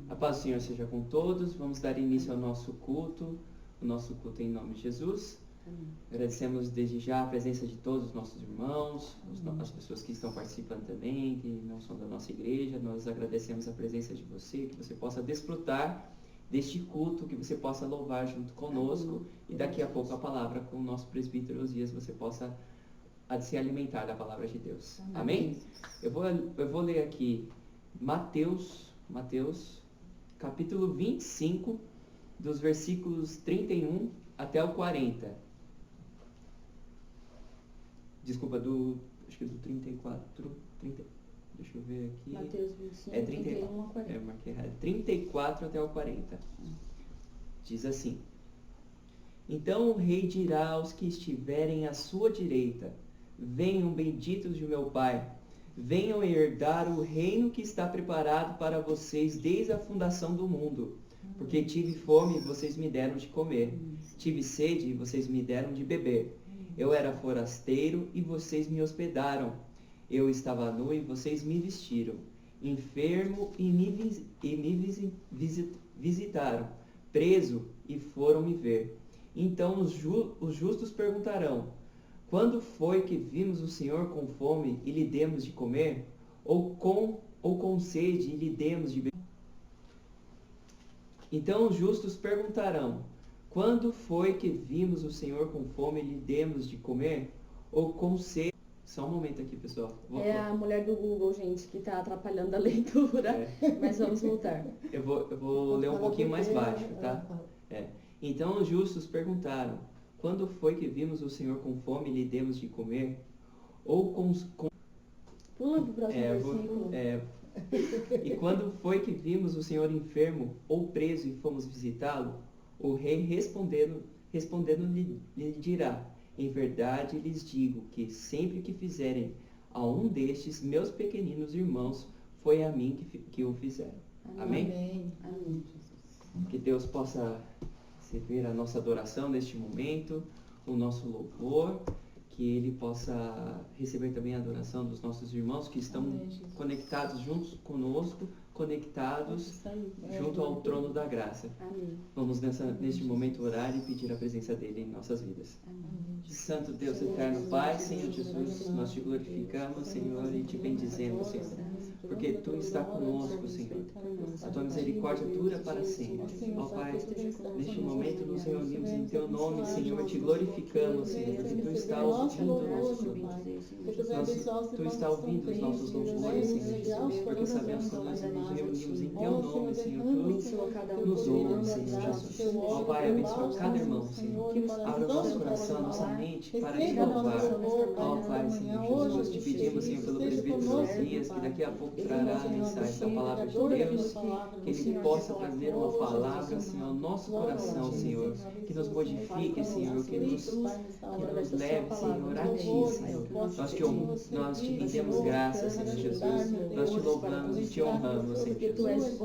A paz do Senhor seja com todos. Vamos dar início ao nosso culto, o nosso culto em nome de Jesus. Agradecemos desde já a presença de todos os nossos irmãos, as pessoas que estão participando também, que não são da nossa igreja. Nós agradecemos a presença de você, que você possa desfrutar deste culto, que você possa louvar junto conosco e daqui a pouco a palavra com o nosso presbítero Osias, você possa se alimentar da palavra de Deus. Amém? Eu vou ler aqui Mateus, capítulo 25, dos versículos 31 até o 40. Desculpa, acho que do 34, deixa eu ver aqui. Mateus 25, 31 a 40. Eu marquei errado. 34 até o 40. Diz assim: Então o rei dirá aos que estiverem à sua direita: Venham, benditos de meu Pai, venham herdar o reino que está preparado para vocês desde a fundação do mundo. Porque tive fome e vocês me deram de comer. Tive sede e vocês me deram de beber. Eu era forasteiro e vocês me hospedaram. Eu estava nu e vocês me vestiram. Enfermo e me visitaram. Preso e foram me ver. Então os justos perguntarão: Quando foi que vimos o Senhor com fome e lhe demos de comer? Ou com sede e lhe demos de beber? Então os justos perguntarão: Quando foi que vimos o Senhor com fome e lhe demos de comer? Ou com sede? Só um momento aqui, pessoal. A mulher do Google, gente, que está atrapalhando a leitura. Mas vamos voltar. Eu vou ler um pouquinho mais baixo, tá? Então os justos perguntaram: Quando foi que vimos o Senhor com fome e lhe demos de comer? Ou com... Pula para o próximo versículo. E quando foi que vimos o Senhor enfermo ou preso e fomos visitá-lo? O rei respondendo lhe dirá: Em verdade lhes digo que sempre que fizerem a um destes meus pequeninos irmãos, foi a mim que o fizeram. Amém? Amém. Que Deus possa receber a nossa adoração neste momento, o nosso louvor, que Ele possa receber também a adoração dos nossos irmãos que estão conectados juntos conosco, conectados junto ao trono da graça. Amém. Vamos neste momento orar e pedir a presença dEle em nossas vidas. Amém. Santo Deus eterno Pai, Senhor Jesus, nós te glorificamos, Senhor, e te bendizemos, Senhor, porque Tu está conosco, Senhor. A Tua misericórdia dura para sempre. Ó Pai, neste momento nos reunimos em Teu nome, Senhor, te glorificamos, Senhor, porque Tu está ouvindo o nosso culto. Tu está ouvindo os nossos louvores, Senhor Jesus, porque sabemos que nós nos reunimos em Teu nome, Senhor, Tu nos ouve, Senhor Jesus. Ó Pai, abençoa cada irmão, Senhor. Abra o nosso coração, nossa mente para te louvar. Ó Pai, Senhor Jesus, te pedimos, Senhor, pelo presbítero Osias, que daqui a pouco trará a mensagem da palavra de Deus, que ele possa trazer uma palavra, Senhor, ao nosso coração, Senhor, que nos modifique, Senhor, que nos leve, Senhor, a Ti, Senhor. Nós te rendemos graças, Senhor Jesus, nós te louvamos e te honramos, Senhor Jesus.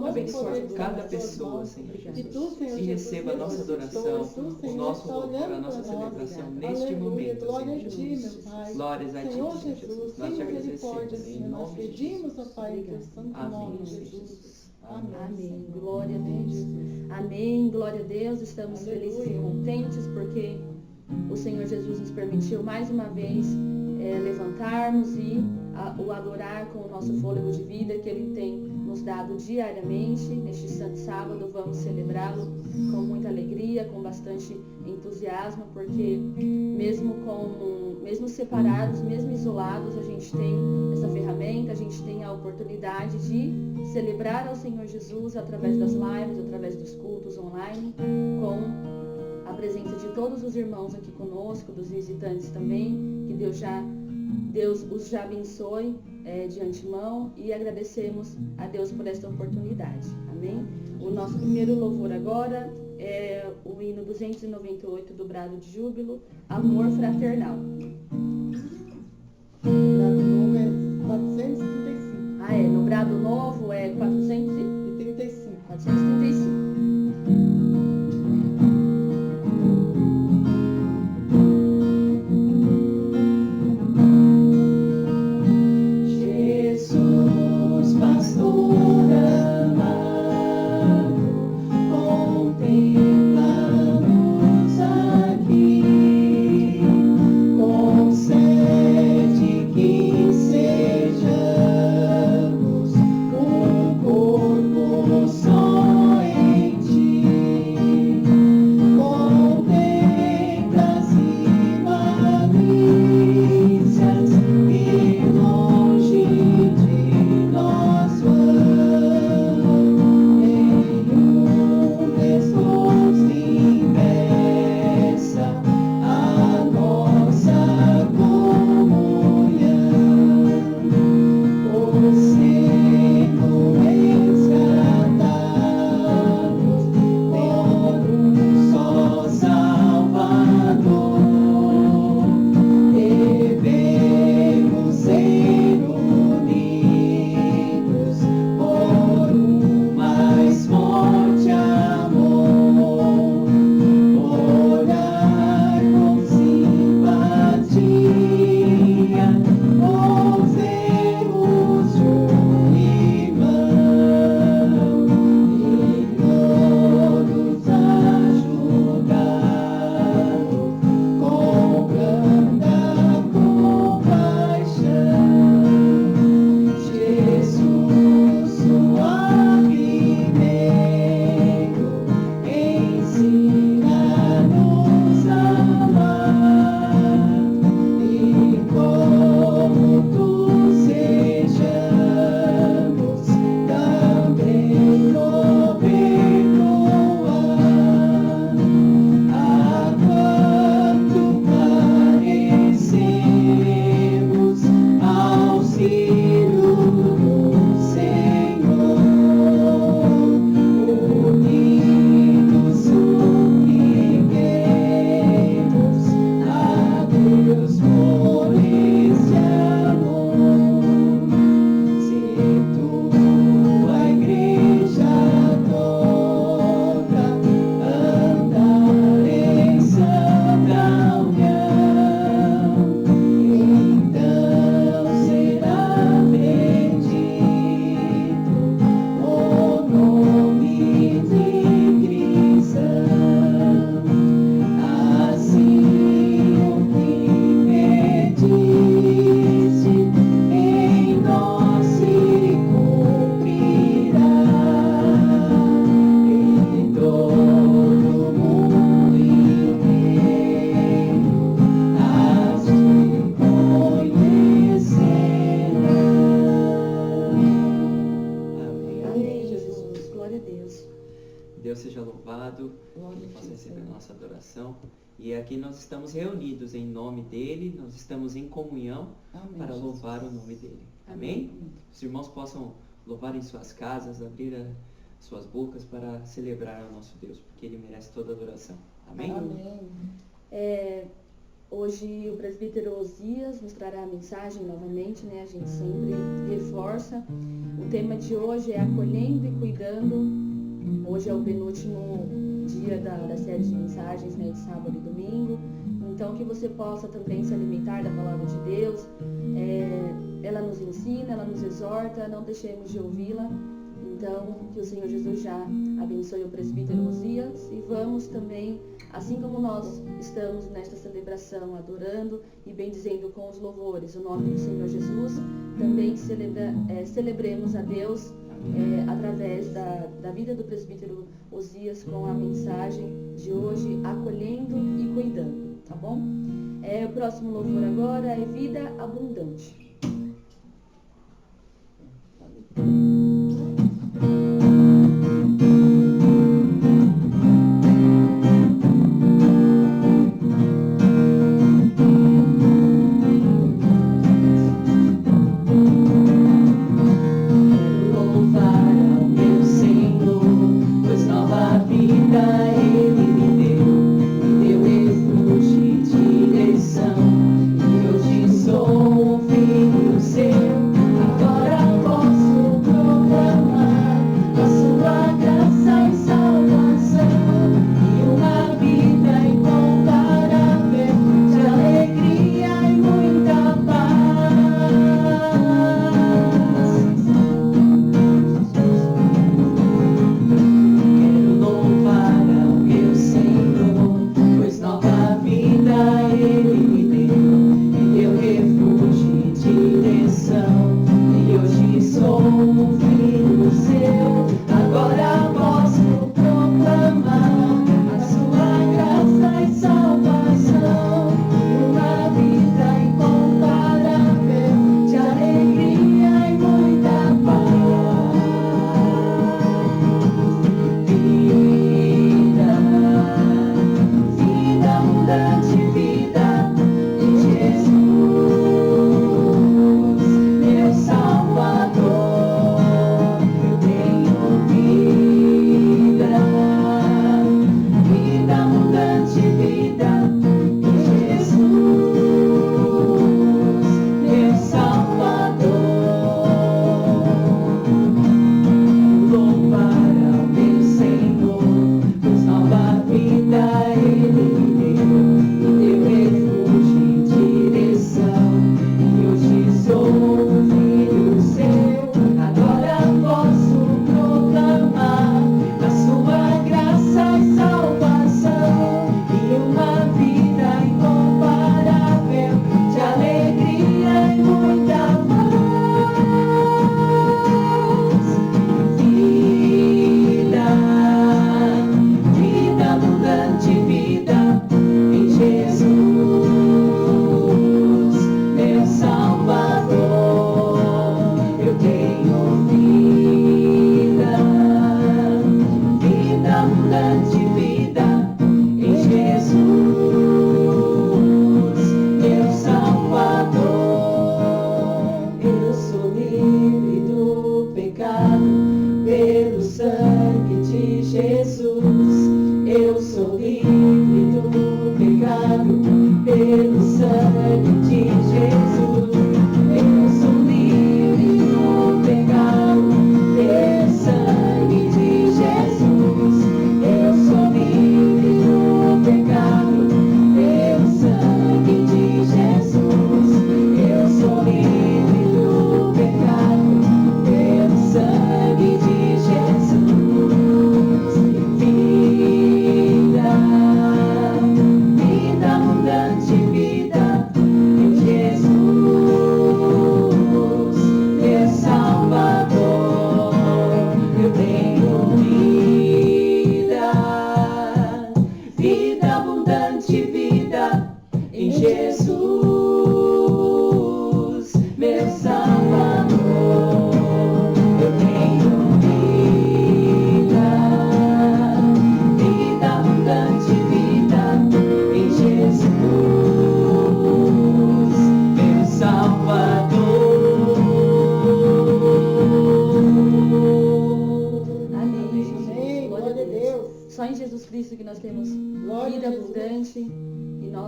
Abençoa cada pessoa, Senhor Jesus, e receba a nossa adoração, o nosso louvor, a nossa celebração neste momento, Senhor Jesus. Glórias a Ti, Senhor Jesus. Nós te agradecemos em nome de Jesus. Amém, Jesus. Amém. Glória a Deus. Amém. Glória a Deus. Estamos felizes e contentes porque o Senhor Jesus nos permitiu mais uma vez levantarmos e o adorar com o nosso fôlego de vida que Ele tem nos dado diariamente. Neste santo sábado vamos celebrá-lo com muita alegria, com bastante entusiasmo, porque mesmo separados, mesmo isolados, a gente tem essa ferramenta, a gente tem a oportunidade de celebrar ao Senhor Jesus através das lives, através dos cultos online, com a presença de todos os irmãos aqui conosco, dos visitantes também, que Deus os já abençoe de antemão e agradecemos a Deus por esta oportunidade. Amém? O nosso primeiro louvor agora é o hino 298 do Brado de Júbilo, Amor Fraternal. Brado novo é 435. No Brado novo é 435. 435. Jesus, pastor amado. obrigado, que Ele possa receber a nossa adoração. E aqui nós estamos reunidos em nome dEle, nós estamos em comunhão para louvar o nome dEle. Amém? Os irmãos possam louvar em suas casas, abrir suas bocas para celebrar ao nosso Deus, porque Ele merece toda a adoração. Amém? Hoje o presbítero Osias nos trará a mensagem novamente, né? A gente sempre reforça. O tema de hoje é acolhendo e cuidando. Hoje é o penúltimo dia da série de mensagens, né? De sábado e domingo. Então que você possa também se alimentar da palavra de Deus. Ela nos ensina, ela nos exorta, não deixemos de ouvi-la. Então, que o Senhor Jesus já abençoe o presbítero Osias e vamos também, assim como nós estamos nesta celebração, adorando e bendizendo com os louvores o nome do Senhor Jesus, também celebremos a Deus através da vida do presbítero Osias com a mensagem de hoje, acolhendo e cuidando, tá bom? O próximo louvor agora é Vida Abundante.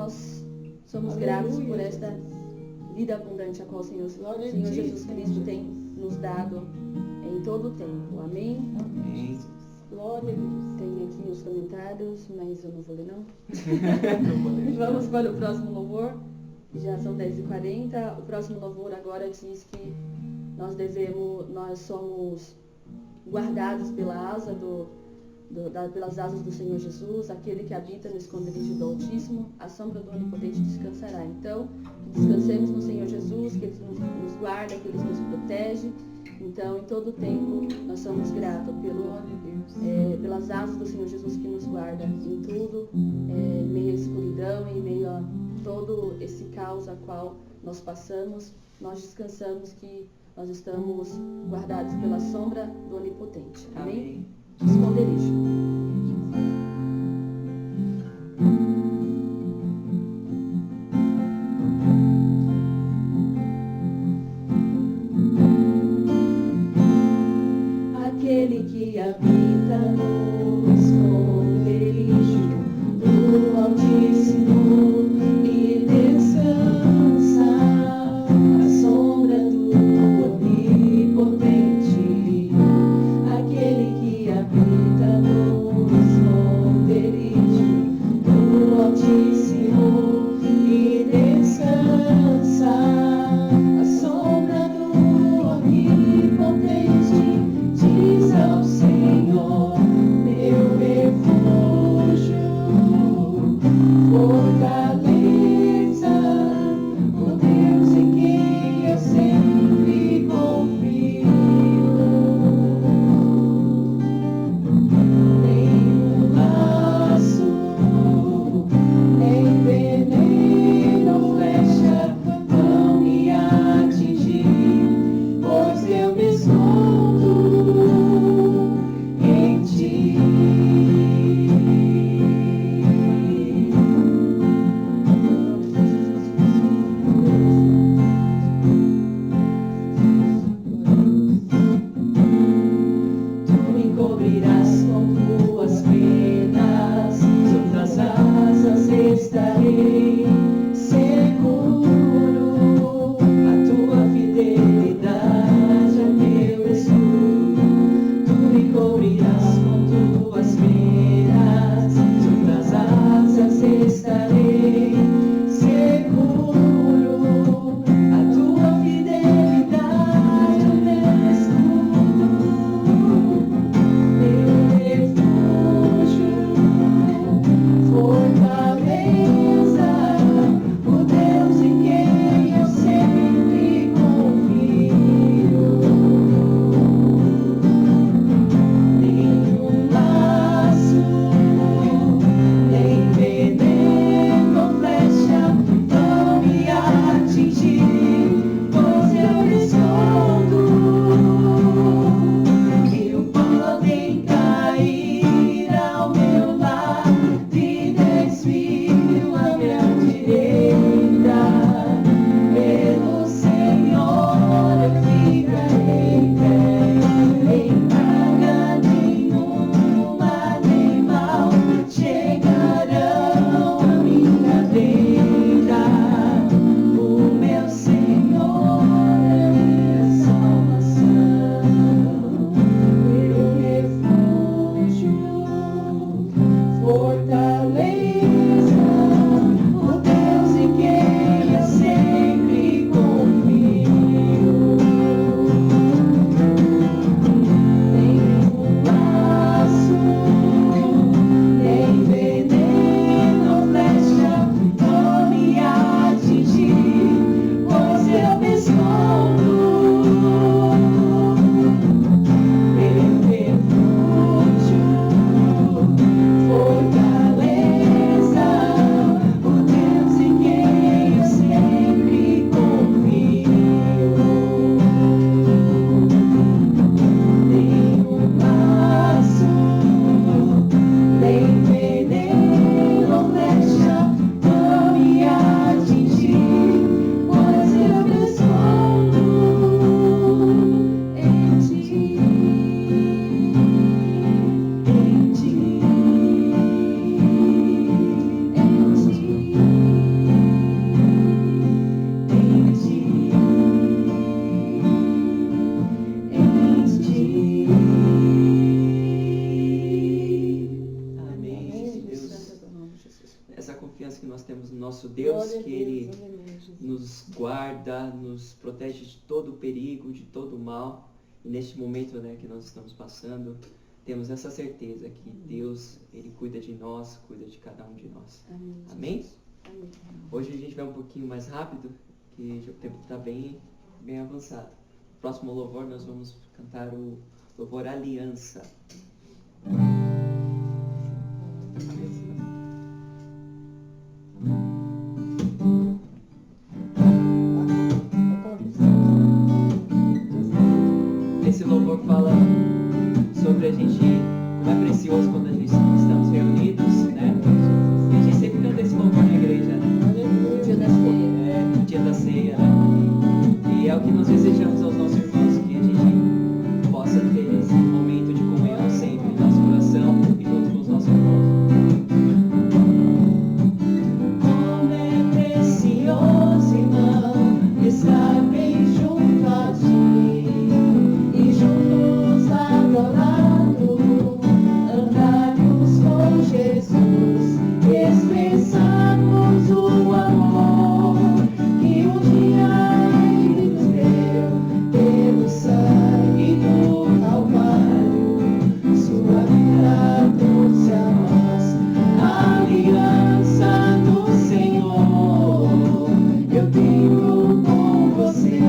nós somos gratos por esta vida abundante a qual o Senhor Jesus Cristo tem nos dado em todo o tempo. Amém? Amém. Glória a Deus. Tem aqui os comentários, mas eu não vou ler não. Vamos para o próximo louvor. Já são 10h40. O próximo louvor agora diz que nós somos guardados pela asa pelas asas do Senhor Jesus. Aquele que habita no esconderijo do Altíssimo, a sombra do Onipotente descansará. Então, descansemos no Senhor Jesus, que Ele nos guarda, que Ele nos protege. Então, em todo tempo, nós somos gratos pelas asas do Senhor Jesus que nos guarda em tudo, em meio à escuridão, em meio a todo esse caos a qual nós passamos. Nós descansamos que nós estamos guardados pela sombra do Onipotente. Amém? Esconderijo. Aquele que habita no esconderijo do Altíssimo e descansa à sombra do Onipotente. Aquele que habita no esconderijo do Altíssimo e descansa à sombra do Onipotente. Diz ao Senhor nos guarda, nos protege de todo o perigo, de todo o mal. E neste momento, né, que nós estamos passando, temos essa certeza que Deus, Ele cuida de nós, cuida de cada um de nós. Amém? Amém. Hoje a gente vai um pouquinho mais rápido, que o tempo está bem avançado. No próximo louvor nós vamos cantar o louvor Aliança. Esse louvor fala sobre a gente, como é precioso quando a gente estamos reunidos, né? E a gente sempre canta esse louvor na igreja, né? No dia da ceia. No dia da ceia, né? E é o que nós desejamos aos nossos irmãos, que a gente possa ter esse momento de comunhão sempre em nosso coração e junto com os nossos irmãos. Como é precioso, irmão, estar bem junto a ti e juntos lado a lado, andarmos com Jesus, expressarmos o amor que um dia Ele nos deu pelo sangue do Calvário. Sua vida trouxe a nós a aliança do Senhor. Eu tenho com você,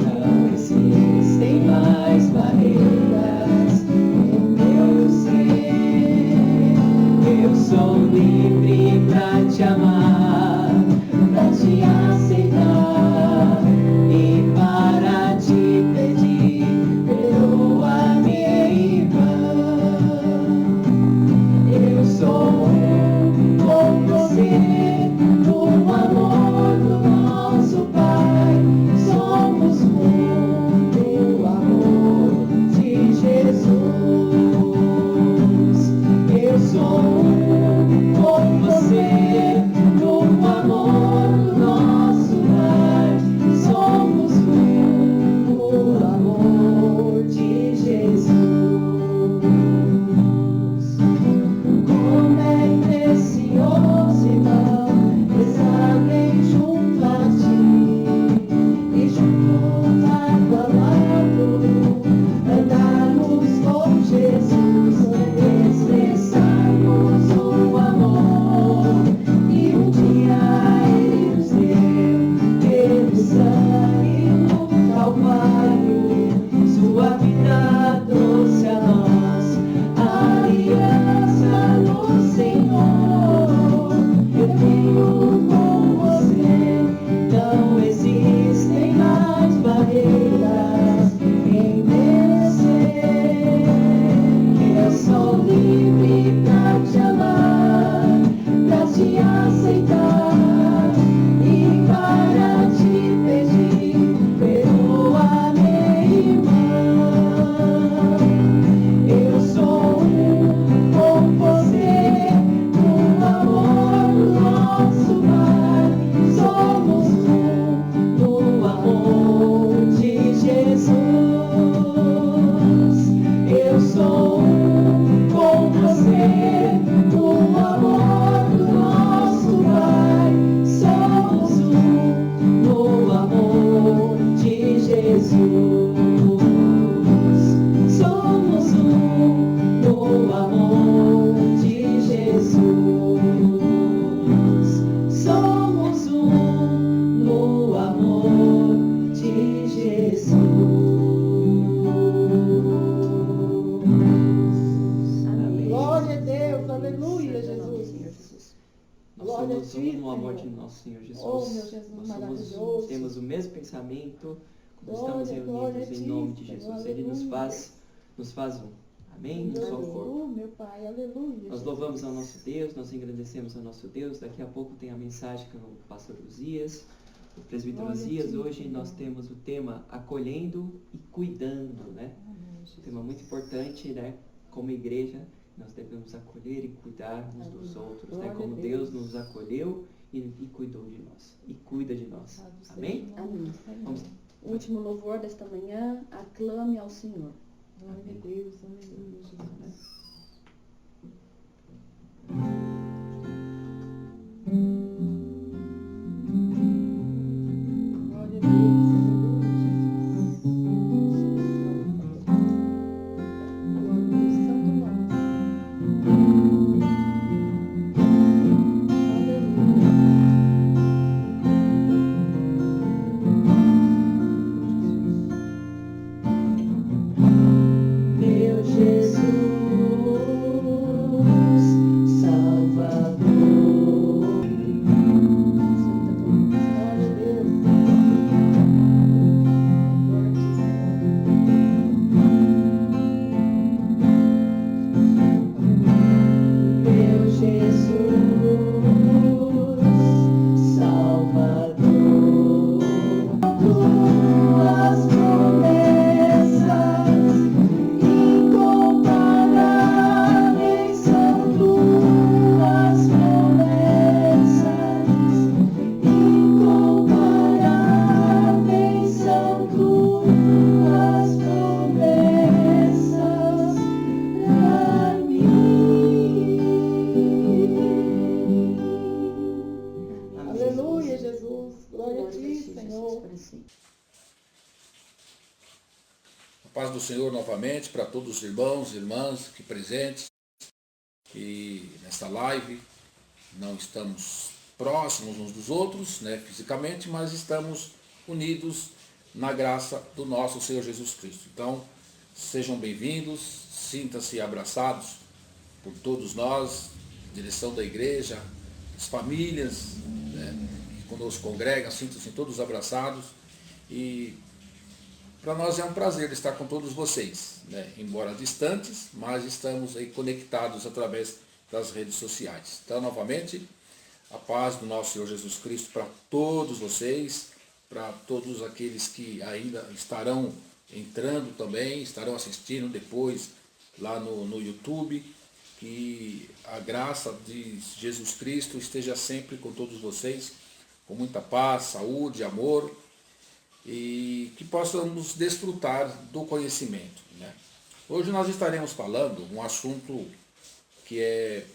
não existem mais barreiras em meu ser. Eu sou livre pra te amar, pra te aceitar e para te pedir, perdoa-me, irmã. Eu sou com você, no amor do nosso Pai. Somos no amor de Jesus. Eu sou com você, no amor do nosso Pai. Somos no amor de Jesus. Como é precioso, irmão, estar bem junto a ti e juntos lado a lado, andarmos com Jesus, expressarmos o amor que um dia Ele nos deu pelo sangue do Calvário. Sua vida trouxe a nós a aliança do Senhor. Eu tenho com você, não existem mais barreiras em meu ser. Eu sou livre pra te amar, pra te aceitar e para te pedir, perdoa-me, irmã. Eu sou com você, no amor do nosso Pai. Somos no amor de Jesus. Eu sou com você, no amor do nosso Pai. Somos no amor de Jesus. Somos no amor de Jesus. Somos no amor de Jesus. Amém. Glória a Deus, aleluia, Seja o nome do Jesus. Senhor Jesus. Nós Glória somos a ti, no amor Senhor. de nosso Senhor Jesus. Oh, meu Jesus Nós maravilhoso. temos o mesmo pensamento quando Glória, estamos glória reunidos a em ti, nome de Senhor. Jesus. Ele nos faz um. Amém? Um só corpo. Oh, meu Pai, aleluia. Nós Jesus. louvamos ao nosso Deus, nós engrandecemos ao nosso Deus. Daqui a pouco tem a mensagem com o pastor Uzias, o presbítero Glória a Uzias. ti, Hoje Senhor. nós temos o tema acolhendo e cuidando, né? Um tema muito importante, né? Como igreja, nós devemos acolher e cuidar uns dos outros, né? Glória Como a Deus Deus. nos acolheu e cuidou de nós, e cuida de nós. Louvado seja Amém? o nome Amém. do Senhor. Vamos. O último louvor desta manhã, aclame ao Senhor. Glória a Deus, aleluia, Jesus. Paz do Senhor novamente para todos os irmãos e irmãs aqui presentes. E nesta live não estamos próximos uns dos outros, né, fisicamente, mas estamos unidos na graça do nosso Senhor Jesus Cristo. Então, sejam bem-vindos, sintam-se abraçados por todos nós, direção da igreja, as famílias, né, que conosco congregam, sintam-se todos abraçados. E para nós é um prazer estar com todos vocês, né, embora distantes, mas estamos aí conectados através das redes sociais. Então, novamente, a paz do nosso Senhor Jesus Cristo para todos vocês, para todos aqueles que ainda estarão entrando também, estarão assistindo depois lá no YouTube. Que a graça de Jesus Cristo esteja sempre com todos vocês, com muita paz, saúde, amor, e que possamos desfrutar do conhecimento, né? Hoje nós estaremos falando um assunto que é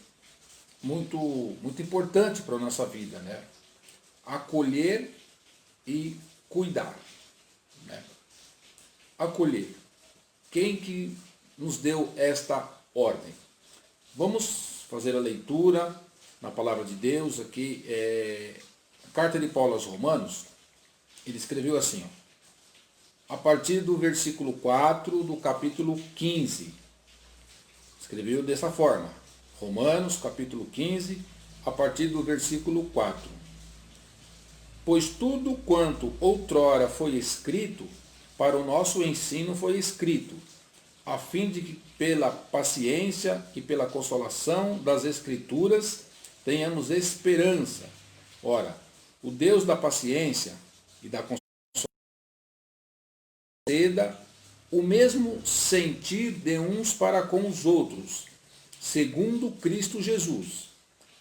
muito importante para a nossa vida, né? Acolher e cuidar, né? Acolher. Quem que nos deu esta ordem? Vamos fazer a leitura na palavra de Deus aqui, a carta de Paulo aos Romanos. Ele escreveu assim, ó, a partir do versículo 4 do capítulo 15. Escreveu dessa forma, Romanos capítulo 15, a partir do versículo 4. Pois tudo quanto outrora foi escrito, para o nosso ensino foi escrito, a fim de que pela paciência e pela consolação das Escrituras tenhamos esperança. Ora, o Deus da paciência e da consolação conceda o mesmo sentir de uns para com os outros, segundo Cristo Jesus,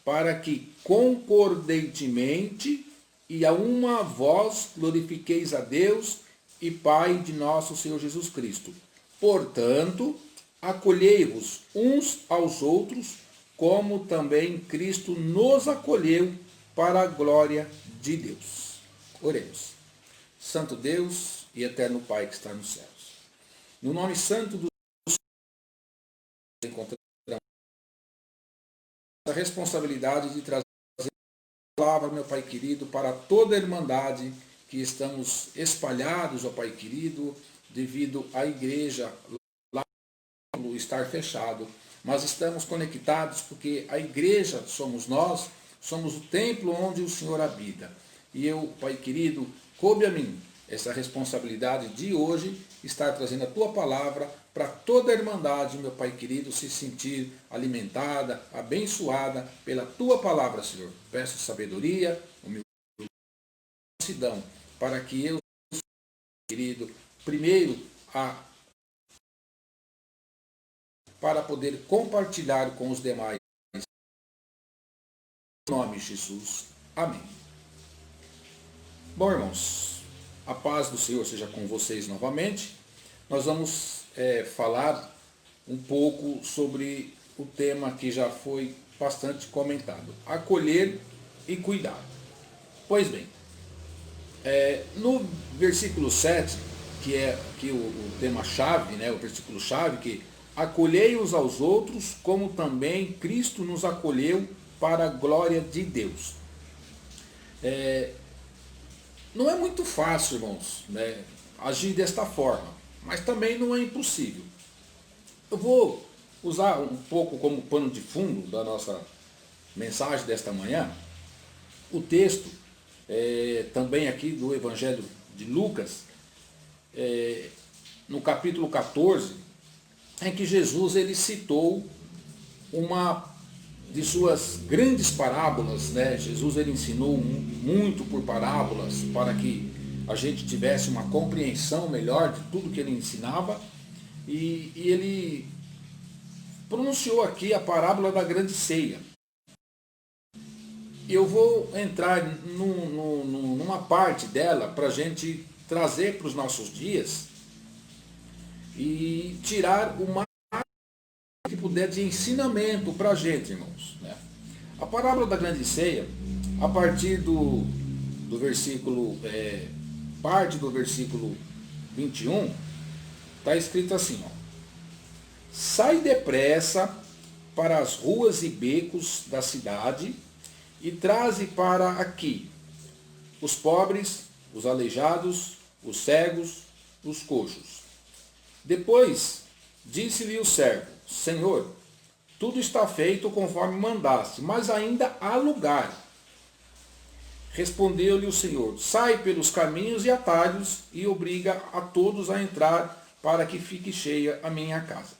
para que concordentemente e a uma voz glorifiqueis a Deus e Pai de nosso Senhor Jesus Cristo. Portanto, acolhei-vos uns aos outros, como também Cristo nos acolheu para a glória de Deus. Oremos. Santo Deus e eterno Pai que está nos céus, no nome santo do Senhor, encontramos a responsabilidade de trazer a palavra, meu Pai querido, para toda a irmandade que estamos espalhados, ó Pai querido, devido à igreja lá estar fechado, mas estamos conectados porque a igreja somos nós, somos o templo onde o Senhor habita. E eu, Pai querido, coube a mim essa responsabilidade de hoje estar trazendo a Tua palavra para toda a irmandade, meu Pai querido, se sentir alimentada, abençoada pela Tua palavra, Senhor. Peço sabedoria, humildade e mansidão, para que eu, querido, primeiro para poder compartilhar com os demais. Em nome de Jesus. Amém. Bom, irmãos, a paz do Senhor seja com vocês novamente. Nós vamos falar um pouco sobre o tema que já foi bastante comentado. Acolher e cuidar. Pois bem, no versículo 7, que é aqui o tema-chave, né, o versículo-chave, que acolhei uns aos outros, como também Cristo nos acolheu para a glória de Deus. Não é muito fácil, irmãos, né, agir desta forma, mas também não é impossível. Eu vou usar um pouco como pano de fundo da nossa mensagem desta manhã, o texto também aqui do Evangelho de Lucas, no capítulo 14, em que Jesus ele citou uma de suas grandes parábolas, né? Jesus ele ensinou muito por parábolas para que a gente tivesse uma compreensão melhor de tudo que ele ensinava, e ele pronunciou aqui a parábola da grande ceia. Eu vou entrar numa parte dela para a gente trazer para os nossos dias e tirar o mais que puder de ensinamento para a gente, irmãos, né? A parábola da grande ceia, a partir do versículo, parte do versículo 21, está escrito assim, ó: sai depressa para as ruas e becos da cidade e traze para aqui os pobres, os aleijados, os cegos, os coxos. Depois disse-lhe o servo: Senhor, tudo está feito conforme mandaste, mas ainda há lugar. Respondeu-lhe o Senhor: sai pelos caminhos e atalhos e obriga a todos a entrar para que fique cheia a minha casa.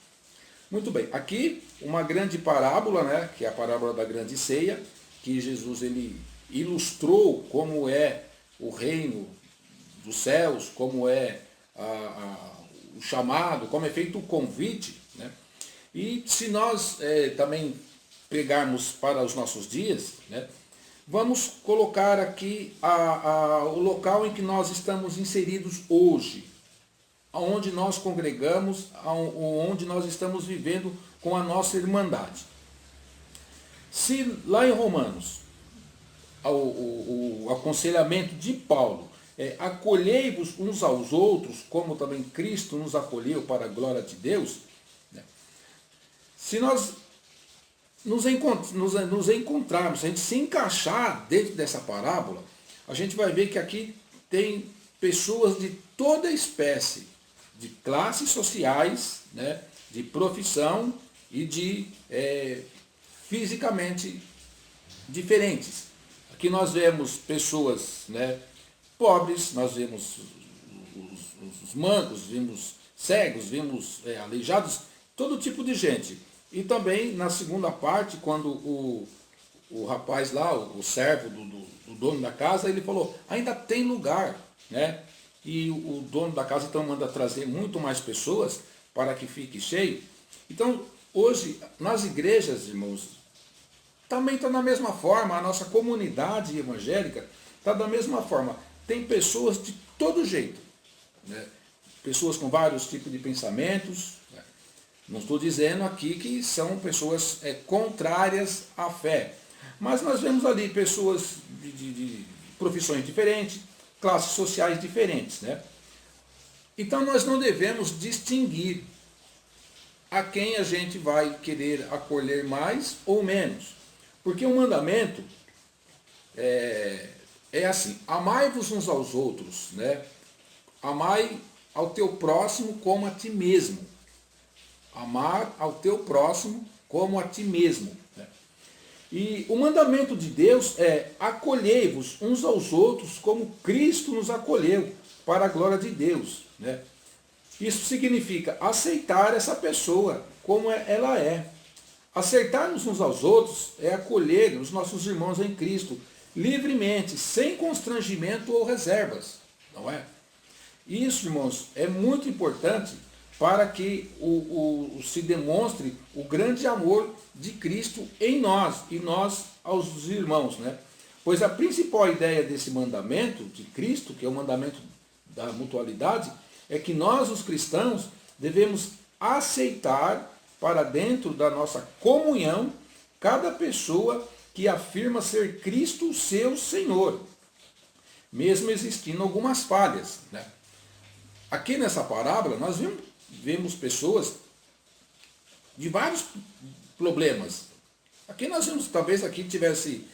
Muito bem, aqui uma grande parábola, né, que é a parábola da grande ceia, que Jesus ele ilustrou como é o reino dos céus, como é o chamado, como é feito o convite, né? E se nós também pegarmos para os nossos dias, né, vamos colocar aqui o local em que nós estamos inseridos hoje, onde nós congregamos, onde nós estamos vivendo com a nossa irmandade. Se lá em Romanos, o aconselhamento de Paulo é: acolhei-vos uns aos outros, como também Cristo nos acolheu para a glória de Deus, né? Se nós nos encontrarmos, se a gente se encaixar dentro dessa parábola, a gente vai ver que aqui tem pessoas de toda espécie, de classes sociais, né, de profissão e de fisicamente diferentes. Aqui nós vemos pessoas, né, pobres, nós vemos os mancos, vimos cegos, vimos aleijados, todo tipo de gente. E também na segunda parte, quando o rapaz lá, o servo do dono da casa, ele falou: ainda tem lugar, né? E o dono da casa então manda trazer muito mais pessoas para que fique cheio. Então, hoje, nas igrejas, irmãos, também está da mesma forma, a nossa comunidade evangélica está da mesma forma. Tem pessoas de todo jeito, né? Pessoas com vários tipos de pensamentos, né? Não estou dizendo aqui que são pessoas contrárias à fé, mas nós vemos ali pessoas de profissões diferentes, classes sociais diferentes, né? Então nós não devemos distinguir a quem a gente vai querer acolher mais ou menos. Porque o mandamento é assim: amai-vos uns aos outros, né? Amai ao teu próximo como a ti mesmo. Amar ao teu próximo como a ti mesmo, né? E o mandamento de Deus é: acolhei-vos uns aos outros como Cristo nos acolheu, para a glória de Deus, né? Isso significa aceitar essa pessoa como ela é. Aceitar-nos uns aos outros é acolher os nossos irmãos em Cristo livremente, sem constrangimento ou reservas, não é? Isso, irmãos, é muito importante para que se demonstre o grande amor de Cristo em nós e nós aos irmãos, né? Pois a principal ideia desse mandamento de Cristo, que é o mandamento da mutualidade, é que nós, os cristãos, devemos aceitar para dentro da nossa comunhão cada pessoa que afirma ser Cristo seu Senhor, mesmo existindo algumas falhas, né? Aqui nessa parábola nós vemos pessoas de vários problemas. Aqui nós vemos, talvez aqui tivesse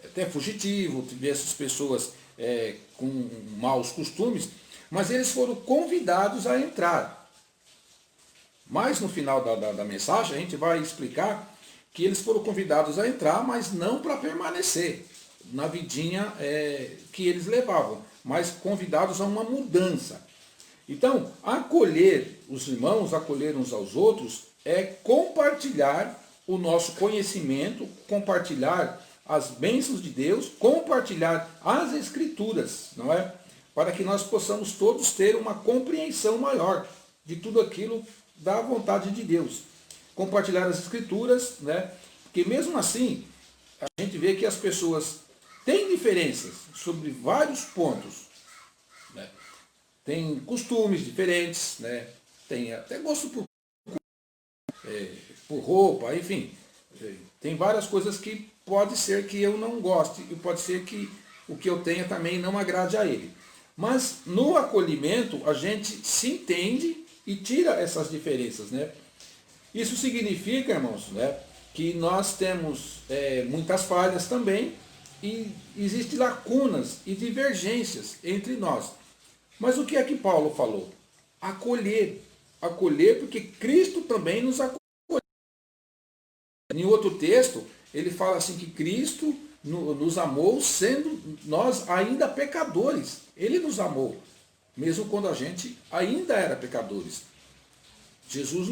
até fugitivo, tivesse pessoas com maus costumes, mas eles foram convidados a entrar. Mas no final da mensagem a gente vai explicar que eles foram convidados a entrar, mas não para permanecer na vidinha que eles levavam, mas convidados a uma mudança. Então, acolher os irmãos, acolher uns aos outros, é compartilhar o nosso conhecimento, compartilhar as bênçãos de Deus, compartilhar as Escrituras, não é? Para que nós possamos todos ter uma compreensão maior de tudo aquilo da vontade de Deus. Compartilhar as Escrituras, né? Porque mesmo assim, a gente vê que as pessoas têm diferenças sobre vários pontos, né? Tem costumes diferentes, né? Tem até gosto por roupa, enfim. Tem várias coisas que pode ser que eu não goste e pode ser que o que eu tenha também não agrade a ele. Mas no acolhimento a gente se entende e tira essas diferenças, né? Isso significa, irmãos, né, que nós temos muitas falhas também e existem lacunas e divergências entre nós. Mas o que é que Paulo falou? Acolher. Acolher porque Cristo também nos acolheu. Em outro texto, ele fala assim que Cristo nos amou sendo nós ainda pecadores. Ele nos amou, mesmo quando a gente ainda era pecadores. Jesus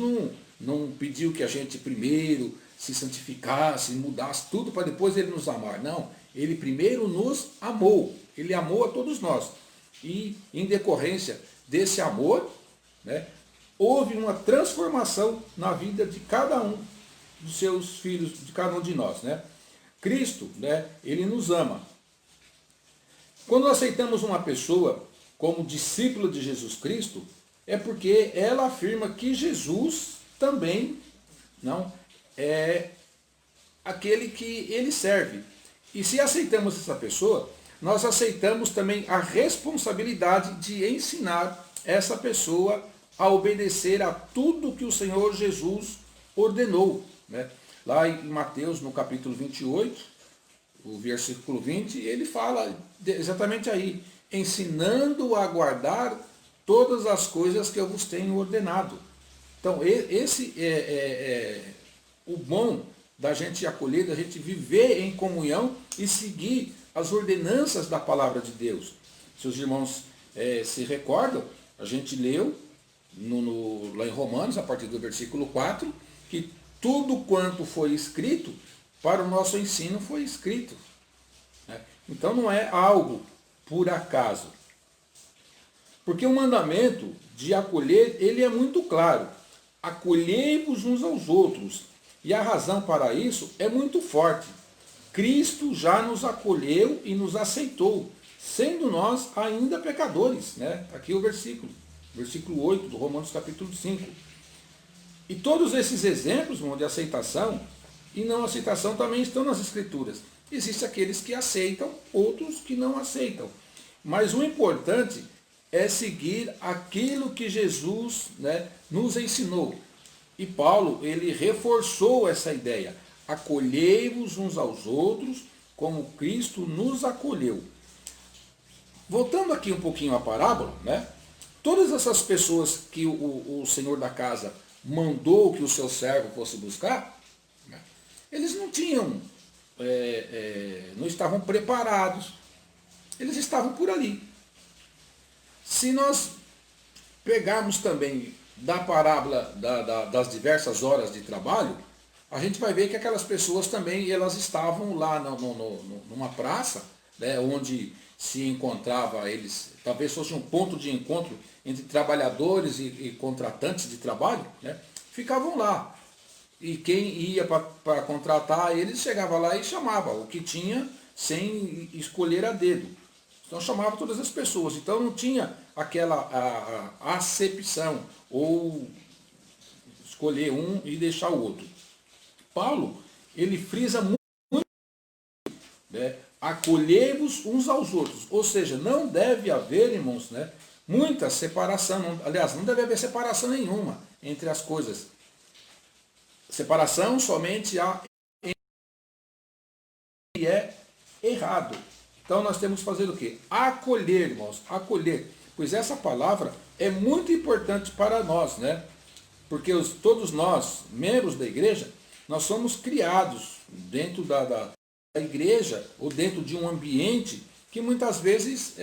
não pediu que a gente primeiro se santificasse, mudasse tudo para depois ele nos amar. Não, ele primeiro nos amou. Ele amou a todos nós. E em decorrência desse amor, né, houve uma transformação na vida de cada um dos seus filhos, de cada um de nós, né? Cristo, né, ele nos ama. Quando aceitamos uma pessoa como discípulo de Jesus Cristo, é porque ela afirma que Jesus também não é aquele que ele serve. E se aceitamos essa pessoa, nós aceitamos também a responsabilidade de ensinar essa pessoa a obedecer a tudo que o Senhor Jesus ordenou, né? Lá em Mateus, no capítulo 28, o versículo 20, ele fala exatamente aí, ensinando a guardar todas as coisas que eu vos tenho ordenado. Então, esse é o bom da gente acolher, da gente viver em comunhão e seguir as ordenanças da palavra de Deus. Se os irmãos se recordam, a gente leu lá em Romanos, a partir do versículo 4, que tudo quanto foi escrito para o nosso ensino foi escrito, né? Então não é algo por acaso. Porque o mandamento de acolher, ele é muito claro. Acolhei-vos uns aos outros. E a razão para isso é muito forte. Cristo já nos acolheu e nos aceitou, sendo nós ainda pecadores, né? Aqui o versículo 8 do Romanos capítulo 5. E todos esses exemplos, irmão, de aceitação e não aceitação também estão nas Escrituras. Existem aqueles que aceitam, outros que não aceitam. Mas o importante é seguir aquilo que Jesus, né, nos ensinou. E Paulo, ele reforçou essa ideia. Acolhei-vos uns aos outros, como Cristo nos acolheu. Voltando aqui um pouquinho à parábola, né? Todas essas pessoas que o senhor da casa mandou que o seu servo fosse buscar, né, eles não tinham, não estavam preparados. Eles estavam por ali. Se nós pegarmos também da parábola das diversas horas de trabalho, a gente vai ver que aquelas pessoas também elas estavam lá numa praça, né, onde se encontrava eles, talvez fosse um ponto de encontro entre trabalhadores e contratantes de trabalho, né, ficavam lá. E quem ia para contratar eles chegava lá e chamava o que tinha sem escolher a dedo. Então chamava todas as pessoas. Então não tinha aquela acepção ou escolher um e deixar o outro. Paulo, ele frisa muito, né, acolhei-vos uns aos outros. Ou seja, não deve haver, irmãos, né, muita separação. Aliás, não deve haver separação nenhuma entre as coisas. Separação somente há e é errado. Então nós temos que fazer o quê? Acolher, irmãos, acolher. Pois essa palavra é muito importante para nós, né? Porque todos nós, membros da igreja, nós somos criados dentro da igreja ou dentro de um ambiente que muitas vezes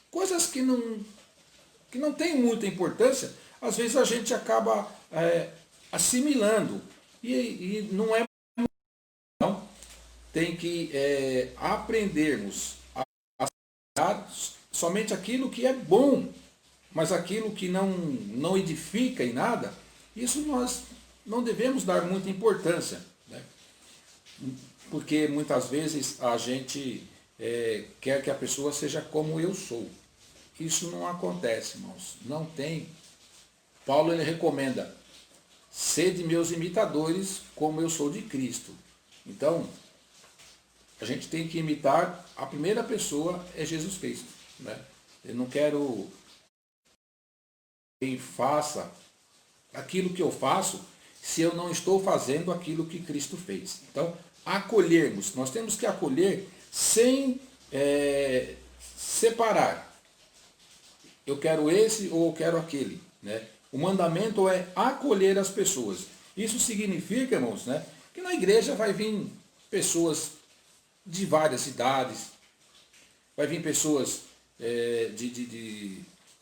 coisas que não têm muita importância, às vezes a gente acaba assimilando. E não é. Então, tem que aprendermos a somente aquilo que é bom, mas aquilo que não edifica em nada, isso nós não devemos dar muita importância, né? Porque muitas vezes a gente quer que a pessoa seja como eu sou. Isso não acontece, irmãos. Não tem. Paulo ele recomenda, sede meus imitadores como eu sou de Cristo. Então, a gente tem que imitar, a primeira pessoa é Jesus Cristo, né? Eu não quero faça aquilo que eu faço se eu não estou fazendo aquilo que Cristo fez. Então, acolhermos. Nós temos que acolher sem separar. Eu quero esse ou eu quero aquele. Né? O mandamento é acolher as pessoas. Isso significa, irmãos, né, que na igreja vai vir pessoas de várias idades, vai vir pessoas de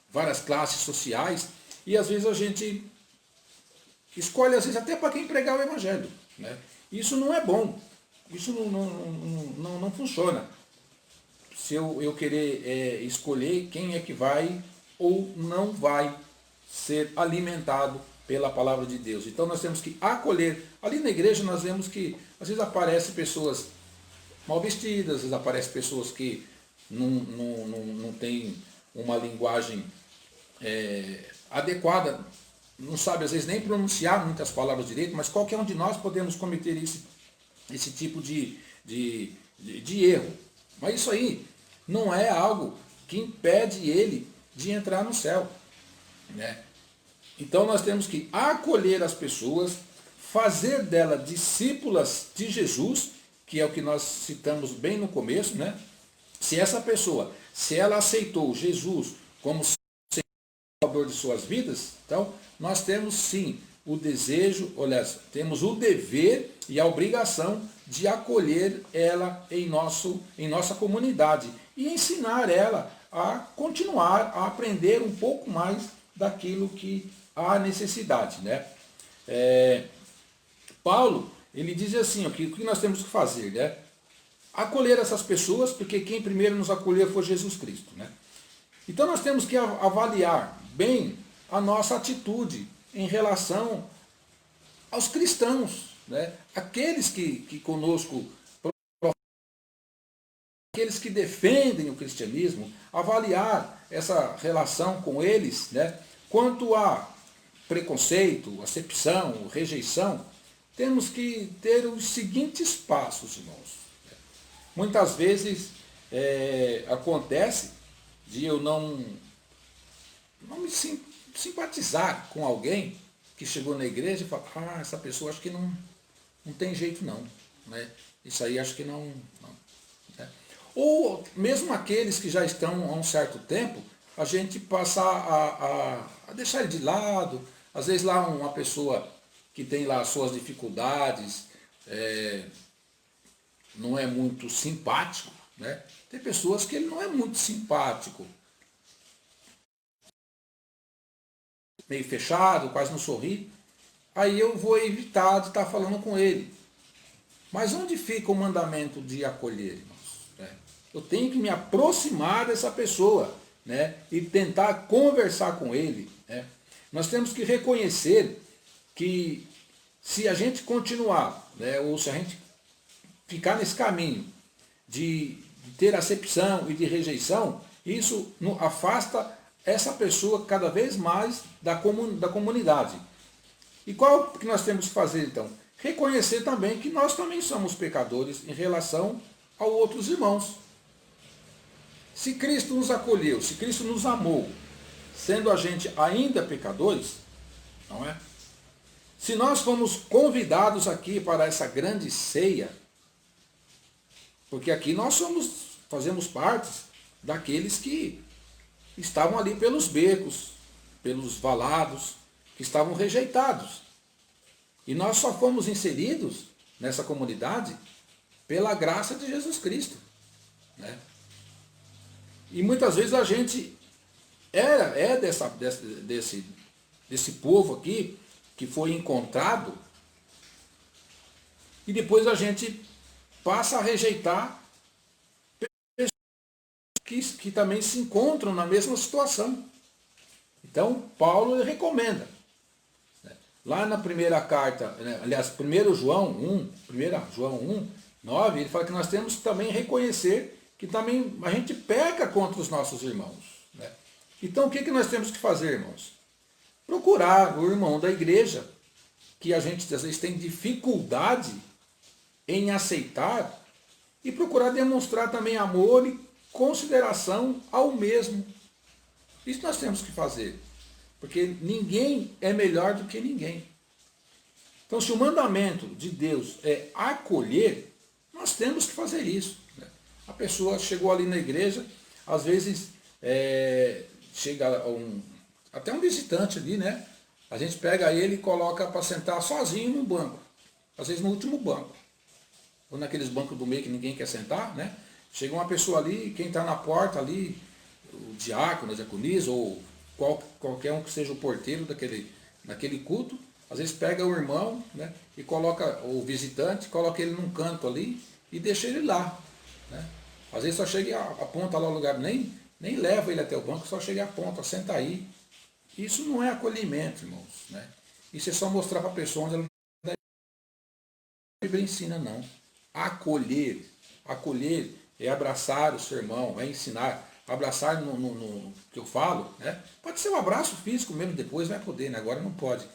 várias classes sociais, e às vezes a gente escolhe, às vezes, até para quem pregar o evangelho. Né? Isso não é bom, isso não funciona. Se eu querer escolher quem é que vai ou não vai ser alimentado pela palavra de Deus. Então nós temos que acolher. Ali na igreja nós vemos que às vezes aparecem pessoas mal vestidas, às vezes aparecem pessoas que não têm uma linguagem adequada, não sabe às vezes nem pronunciar muitas palavras direito, mas qualquer um de nós podemos cometer esse tipo de erro. Mas isso aí não é algo que impede ele de entrar no céu. Né? Então nós temos que acolher as pessoas, fazer dela discípulas de Jesus, que é o que nós citamos bem no começo, né? Se essa pessoa, se ela aceitou Jesus como Salvador de suas vidas, então nós temos sim o desejo, aliás, temos o dever e a obrigação de acolher ela em nossa comunidade e ensinar ela a continuar a aprender um pouco mais daquilo que há necessidade. Né? Paulo, ele diz assim, o que nós temos que fazer? Né? Acolher essas pessoas, porque quem primeiro nos acolheu foi Jesus Cristo. Né? Então nós temos que avaliar bem a nossa atitude em relação aos cristãos, né? Aqueles que conosco, aqueles que defendem o cristianismo, avaliar essa relação com eles, né? Quanto a preconceito, acepção, rejeição, temos que ter os seguintes passos, irmãos. Muitas vezes acontece de eu não me simpatizar com alguém que chegou na igreja e fala, essa pessoa acho que não tem jeito não. Né? Isso aí acho que não. Né? Ou mesmo aqueles que já estão há um certo tempo, a gente passa a deixar ele de lado. Às vezes lá uma pessoa que tem lá suas dificuldades, não é muito simpático. Né? Tem pessoas que ele não é muito simpático. Meio fechado, quase não sorri, aí eu vou evitar de estar falando com ele. Mas onde fica o mandamento de acolher, irmãos? Eu tenho que me aproximar dessa pessoa, né? E tentar conversar com ele. Né? Nós temos que reconhecer que se a gente continuar, né, ou se a gente ficar nesse caminho de ter acepção e de rejeição, isso afasta essa pessoa cada vez mais da comunidade. E qual que nós temos que fazer então? Reconhecer também que nós também somos pecadores em relação a outros irmãos. Se Cristo nos acolheu, se Cristo nos amou, sendo a gente ainda pecadores, não é? Se nós fomos convidados aqui para essa grande ceia, porque aqui nós fazemos parte daqueles que estavam ali pelos becos, pelos valados, que estavam rejeitados. E nós só fomos inseridos nessa comunidade pela graça de Jesus Cristo. Né? E muitas vezes a gente desse povo aqui, que foi encontrado, e depois a gente passa a rejeitar que também se encontram na mesma situação. Então, Paulo recomenda. Lá na primeira carta, aliás, 1 João 1, 9, ele fala que nós temos que também reconhecer que também a gente peca contra os nossos irmãos. Né? Então, o que nós temos que fazer, irmãos? Procurar o irmão da igreja, que a gente às vezes tem dificuldade em aceitar, e procurar demonstrar também amor e consideração ao mesmo. Isso nós temos que fazer. Porque ninguém é melhor do que ninguém. Então, se o mandamento de Deus é acolher, nós temos que fazer isso. Né? A pessoa chegou ali na igreja, às vezes chega até um visitante ali, né? A gente pega ele e coloca para sentar sozinho num banco. Às vezes no último banco. Ou naqueles bancos do meio que ninguém quer sentar, né? Chega uma pessoa ali, quem está na porta ali, o diácono, a diaconisa, ou qualquer um que seja o porteiro daquele culto, às vezes pega o irmão, né? E coloca o visitante, coloca ele num canto ali e deixa ele lá. Né? Às vezes só chega e aponta lá o lugar, nem leva ele até o banco, só chega e aponta, senta aí. Isso não é acolhimento, irmãos. Né? Isso é só mostrar para a pessoa onde ela não a Bíblia ensina, não. Acolher é abraçar o seu irmão, é ensinar. Abraçar no que eu falo, né? Pode ser um abraço físico mesmo, depois vai poder, né? Agora não pode.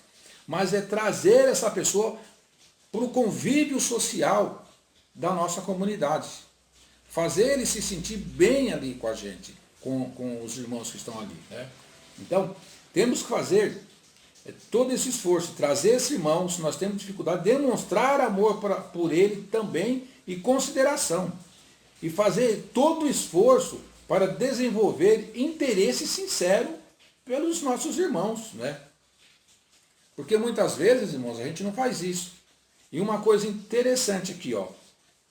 Mas é trazer essa pessoa para o convívio social da nossa comunidade. Fazer ele se sentir bem ali com a gente, com os irmãos que estão ali. Né? Então, temos que fazer todo esse esforço, trazer esse irmão, se nós temos dificuldade, demonstrar amor por ele também e consideração. E fazer todo o esforço para desenvolver interesse sincero pelos nossos irmãos. Né? Porque muitas vezes, irmãos, a gente não faz isso. E uma coisa interessante aqui, ó.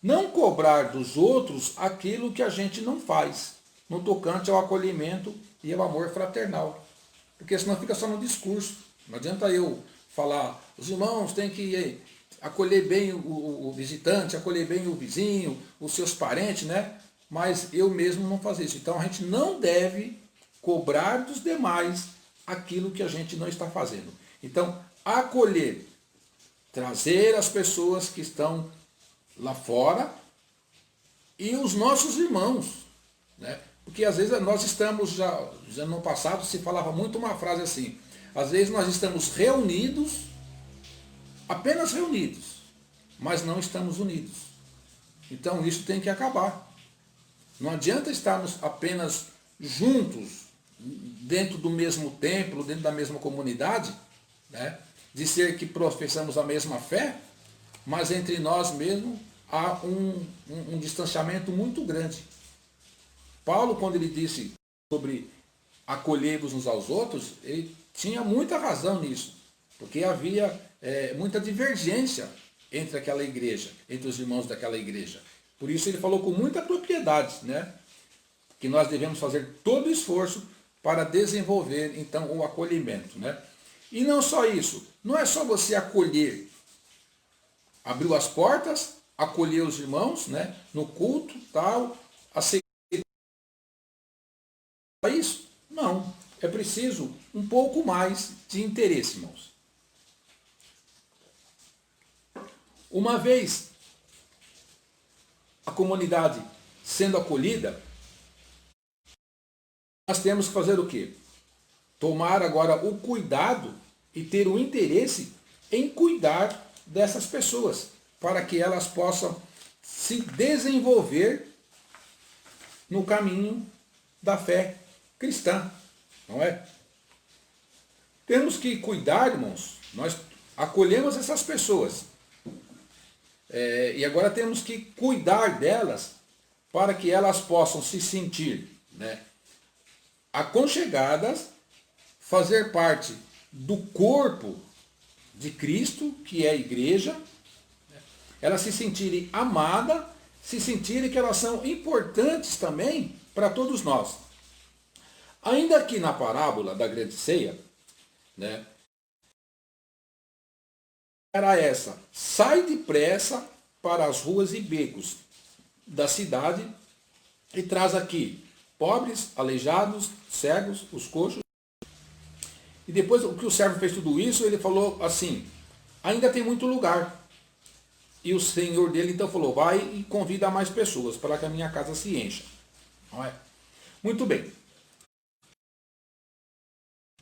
Não cobrar dos outros aquilo que a gente não faz, no tocante ao acolhimento e ao amor fraternal. Porque senão fica só no discurso. Não adianta eu falar, os irmãos têm que acolher bem o visitante, acolher bem o vizinho, os seus parentes, né? Mas eu mesmo não faço isso. Então a gente não deve cobrar dos demais aquilo que a gente não está fazendo. Então, acolher, trazer as pessoas que estão lá fora e os nossos irmãos. Né? Porque às vezes nós estamos, já no passado se falava muito uma frase assim, às vezes nós estamos reunidos, apenas reunidos, mas não estamos unidos. Então isso tem que acabar. Não adianta estarmos apenas juntos, dentro do mesmo templo, dentro da mesma comunidade, né? De ser que professamos a mesma fé, mas entre nós mesmos há um distanciamento muito grande. Paulo, quando ele disse sobre acolher-vos uns aos outros, ele tinha muita razão nisso, porque havia muita divergência entre aquela igreja, entre os irmãos daquela igreja. Por isso ele falou com muita propriedade, né? Que nós devemos fazer todo o esforço para desenvolver, então, o acolhimento, né? E não só isso, não é só você acolher, abriu as portas, acolher os irmãos, né? No culto, tal, aceitar isso? Não, é preciso um pouco mais de interesse, irmãos. Uma vez a comunidade sendo acolhida, nós temos que fazer o quê? Tomar agora o cuidado e ter o interesse em cuidar dessas pessoas, para que elas possam se desenvolver no caminho da fé cristã, não é? Temos que cuidar, irmãos, nós acolhemos essas pessoas, e agora temos que cuidar delas para que elas possam se sentir, né, aconchegadas, fazer parte do corpo de Cristo, que é a igreja, né, elas se sentirem amadas, se sentirem que elas são importantes também para todos nós. Ainda aqui na parábola da grande ceia, né, era essa: sai depressa para as ruas e becos da cidade e traz aqui pobres, aleijados, cegos, os coxos. E depois que o servo fez tudo isso, ele falou assim: ainda tem muito lugar. E o senhor dele então falou: vai e convida mais pessoas para que a minha casa se encha. Não é? Muito bem.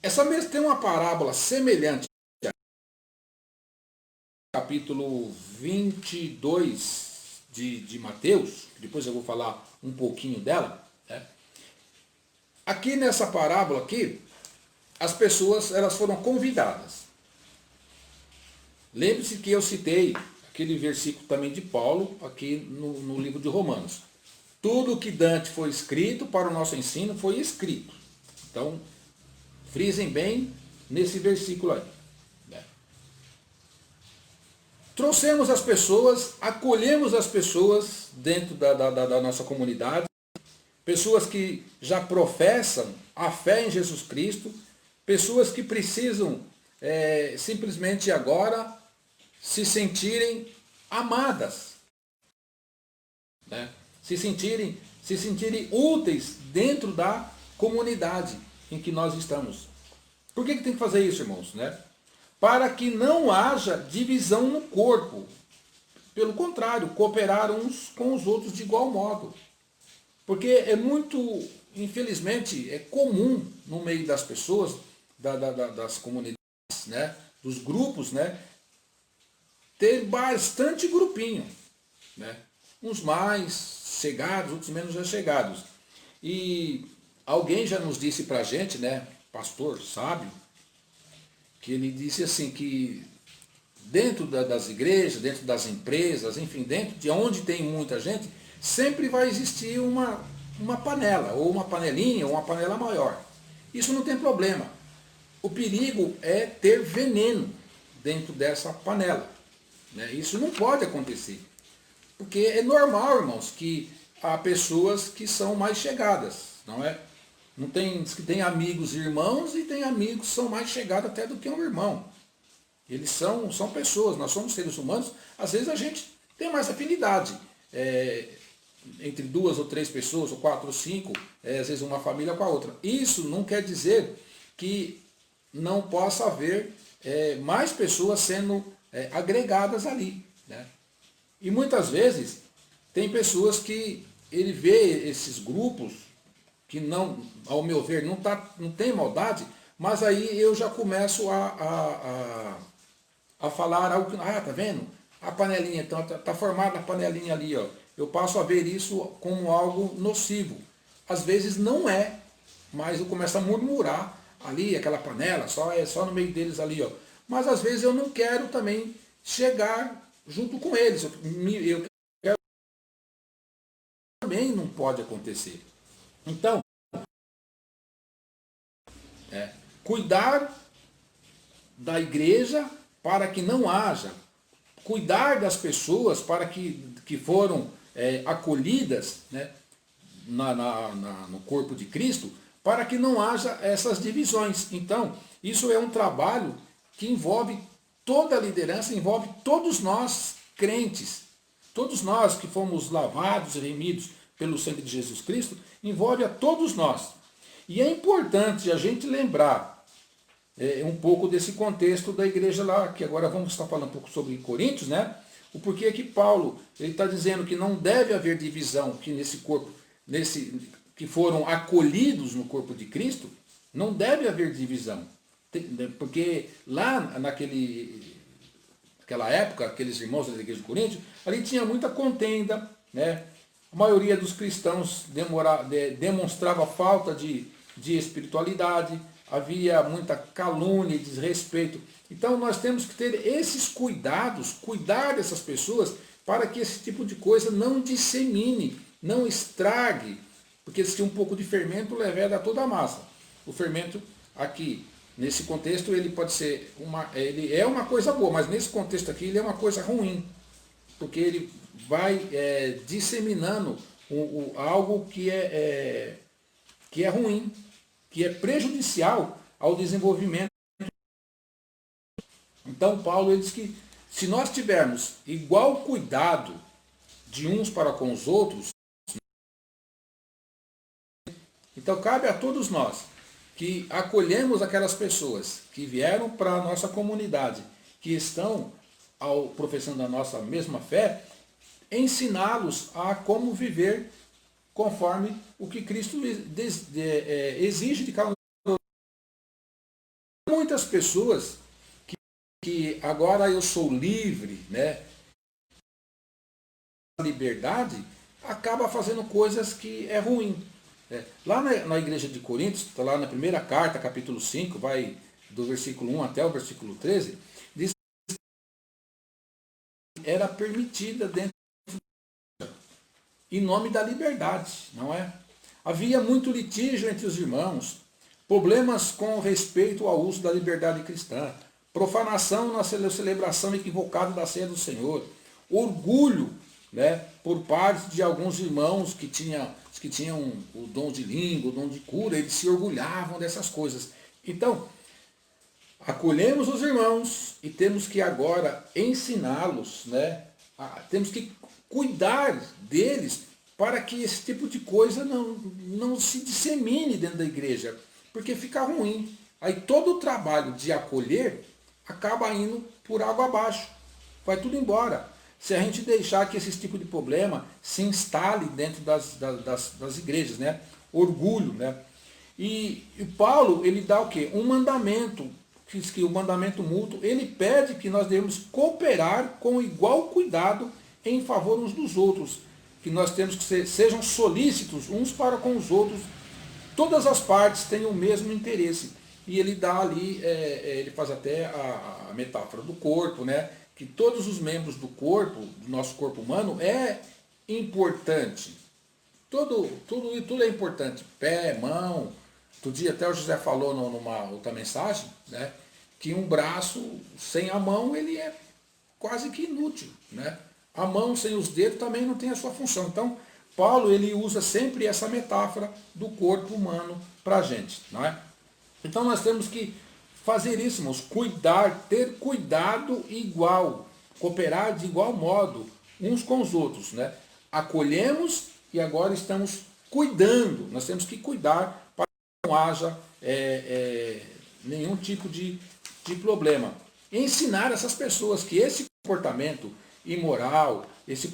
Essa mesma tem uma parábola semelhante, capítulo 22 de Mateus, depois eu vou falar um pouquinho dela. Né? Aqui nessa parábola aqui, as pessoas elas foram convidadas. Lembre-se que eu citei aquele versículo também de Paulo, aqui no livro de Romanos. Tudo que Dante foi escrito para o nosso ensino foi escrito. Então, frisem bem nesse versículo aí. Né? Trouxemos as pessoas, acolhemos as pessoas dentro da nossa comunidade, pessoas que já professam a fé em Jesus Cristo, pessoas que precisam simplesmente agora se sentirem amadas, né? se sentirem úteis dentro da comunidade em que nós estamos. Por que tem que fazer isso, irmãos? Né? Para que não haja divisão no corpo. Pelo contrário, cooperar uns com os outros de igual modo. Porque é muito, infelizmente, é comum no meio das pessoas, das comunidades, né? Dos grupos, né? Ter bastante grupinho. Né? Uns mais chegados, outros menos chegados. E alguém já nos disse pra gente, né? Pastor sábio, que ele disse assim que dentro das igrejas, dentro das empresas, enfim, dentro de onde tem muita gente, sempre vai existir uma panela, ou uma panelinha, ou uma panela maior. Isso não tem problema. O perigo é ter veneno dentro dessa panela. Né? Isso não pode acontecer. Porque é normal, irmãos, que há pessoas que são mais chegadas, não é? Não tem, diz que tem amigos irmãos e tem amigos que são mais chegados até do que um irmão. Eles são pessoas, nós somos seres humanos, às vezes a gente tem mais afinidade. Entre 2 ou 3 pessoas, ou 4 ou 5, às vezes uma família com a outra. Isso não quer dizer que não possa haver mais pessoas sendo agregadas ali. Né? E muitas vezes tem pessoas que ele vê esses grupos que não, ao meu ver, não tem maldade, mas aí eu já começo a falar algo, tá vendo? A panelinha, então tá formada a panelinha ali, ó. Eu passo a ver isso como algo nocivo. Às vezes não é, mas eu começo a murmurar ali, aquela panela, só no meio deles ali, ó. Mas às vezes eu não quero também chegar junto com eles. Eu quero, também não pode acontecer. Então, cuidar da igreja para que não haja, cuidar das pessoas para que foram acolhidas, né, no corpo de Cristo, para que não haja essas divisões. Então, isso é um trabalho que envolve toda a liderança, envolve todos nós crentes, todos nós que fomos lavados e remidos pelo sangue de Jesus Cristo, envolve a todos nós. E é importante a gente lembrar um pouco desse contexto da igreja lá, que agora vamos estar falando um pouco sobre Coríntios, né? O porquê que Paulo ele está dizendo que não deve haver divisão, que nesse corpo, que foram acolhidos no corpo de Cristo, não deve haver divisão. Porque lá naquela época, aqueles irmãos da igreja de Coríntios, ali tinha muita contenda, né? A maioria dos cristãos demonstrava falta de espiritualidade, havia muita calúnia e desrespeito. Então nós temos que ter esses cuidados, cuidar dessas pessoas, para que esse tipo de coisa não dissemine, não estrague, porque se um pouco de fermento leveda toda a massa. O fermento aqui, nesse contexto, ele pode ser ele é uma coisa boa, mas nesse contexto aqui ele é uma coisa ruim, porque ele vai disseminando algo que é ruim, que é prejudicial ao desenvolvimento. Então Paulo ele diz que se nós tivermos igual cuidado de uns para com os outros, então cabe a todos nós que acolhemos aquelas pessoas que vieram para a nossa comunidade, que estão professando a nossa mesma fé, ensiná-los a como viver conforme o que Cristo exige de cada um. Muitas pessoas que agora eu sou livre, né? A liberdade acaba fazendo coisas que é ruim. Lá na igreja de Coríntios, está lá na primeira carta, capítulo 5, vai do versículo 1 até o versículo 13, diz que era permitida dentro em nome da liberdade, não é? Havia muito litígio entre os irmãos, problemas com respeito ao uso da liberdade cristã, profanação na celebração equivocada da ceia do Senhor, orgulho, né, por parte de alguns irmãos que tinham o dom de língua, o dom de cura, eles se orgulhavam dessas coisas. Então, acolhemos os irmãos e temos que agora ensiná-los, né, temos que cuidar deles para que esse tipo de coisa não se dissemine dentro da igreja, porque fica ruim. Aí todo o trabalho de acolher acaba indo por água abaixo, vai tudo embora. Se a gente deixar que esse tipo de problema se instale dentro das igrejas, né? Orgulho, né? E Paulo, ele dá o quê? Um mandamento, que o mandamento mútuo, ele pede que nós devemos cooperar com igual cuidado em favor uns dos outros, que nós temos que sejam solícitos uns para com os outros, todas as partes têm o mesmo interesse. E ele dá ali, ele faz até a metáfora do corpo, né? Que todos os membros do corpo, do nosso corpo humano, é importante. Tudo é importante. Pé, mão. Outro dia até o José falou numa outra mensagem, né? Que um braço sem a mão, ele é quase que inútil, né? A mão sem os dedos também não tem a sua função. Então, Paulo, ele usa sempre essa metáfora do corpo humano para a gente, não é? Então nós temos que fazer isso, irmãos, cuidar, ter cuidado igual, cooperar de igual modo uns com os outros, né? Acolhemos e agora estamos cuidando, nós temos que cuidar para que não haja nenhum tipo de problema. Ensinar essas pessoas que esse comportamento imoral, esse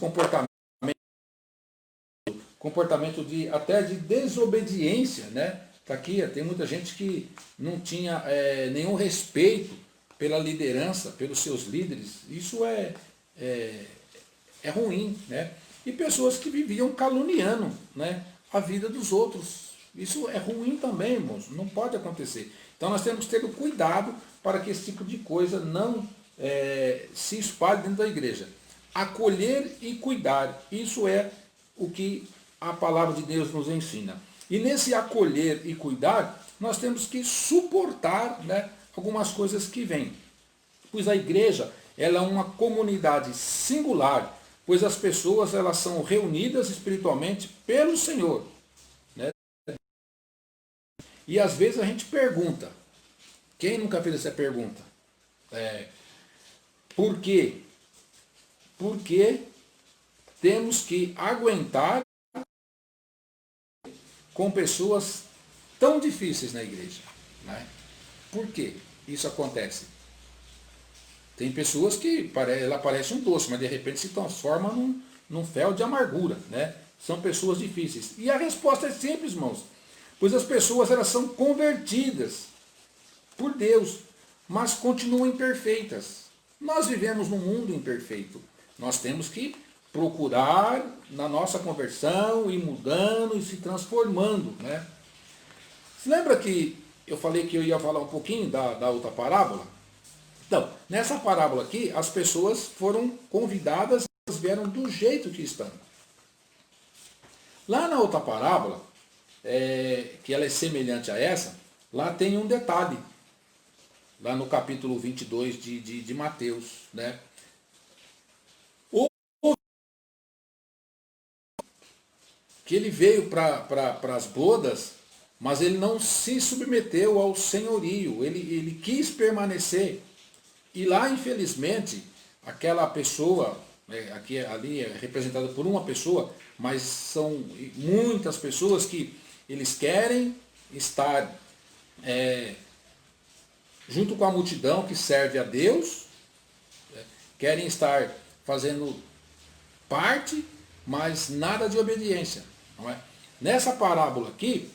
comportamento até de desobediência, né? Tá aqui, tem muita gente que não tinha nenhum respeito pela liderança, pelos seus líderes. Isso é ruim, né? E pessoas que viviam caluniando, né, a vida dos outros. Isso é ruim também, irmãos. Não pode acontecer. Então nós temos que ter o cuidado para que esse tipo de coisa não se espalhe dentro da igreja. Acolher e cuidar. Isso é o que a palavra de Deus nos ensina. E nesse acolher e cuidar, nós temos que suportar, né, algumas coisas que vêm. Pois a igreja, ela é uma comunidade singular, pois as pessoas, elas são reunidas espiritualmente pelo Senhor, né? E às vezes a gente pergunta, quem nunca fez essa pergunta? Por quê? Por que temos que aguentar com pessoas tão difíceis na igreja, né? Por que isso acontece? Tem pessoas que ela parece um doce, mas de repente se transforma num fel de amargura, né? São pessoas difíceis. E a resposta é simples, irmãos. Pois as pessoas, elas são convertidas por Deus, mas continuam imperfeitas. Nós vivemos num mundo imperfeito. Nós temos que procurar na nossa conversão, ir mudando e se transformando, né? Você lembra que eu falei que eu ia falar um pouquinho da outra parábola? Então, nessa parábola aqui, as pessoas foram convidadas, elas vieram do jeito que estão. Lá na outra parábola, que ela é semelhante a essa, lá tem um detalhe. Lá no capítulo 22 de Mateus, né? Que ele veio para as bodas, mas ele não se submeteu ao senhorio, ele quis permanecer. E lá, infelizmente, aquela pessoa, ali é representada por uma pessoa, mas são muitas pessoas que eles querem estar junto com a multidão que serve a Deus, querem estar fazendo parte, mas nada de obediência. Não é? Nessa parábola aqui,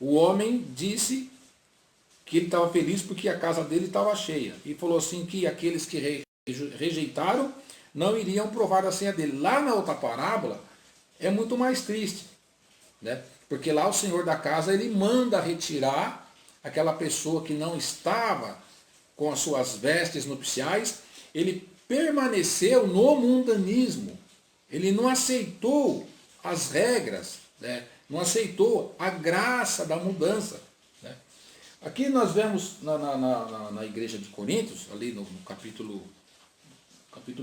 o homem disse que ele estava feliz porque a casa dele estava cheia. E falou assim que aqueles que rejeitaram não iriam provar a senha dele. Lá na outra parábola é muito mais triste, né? Porque lá o senhor da casa, ele manda retirar aquela pessoa que não estava com as suas vestes nupciais, ele permaneceu no mundanismo. Ele não aceitou as regras, né? Não aceitou a graça da mudança. Né? Aqui nós vemos na igreja de Coríntios, ali no capítulo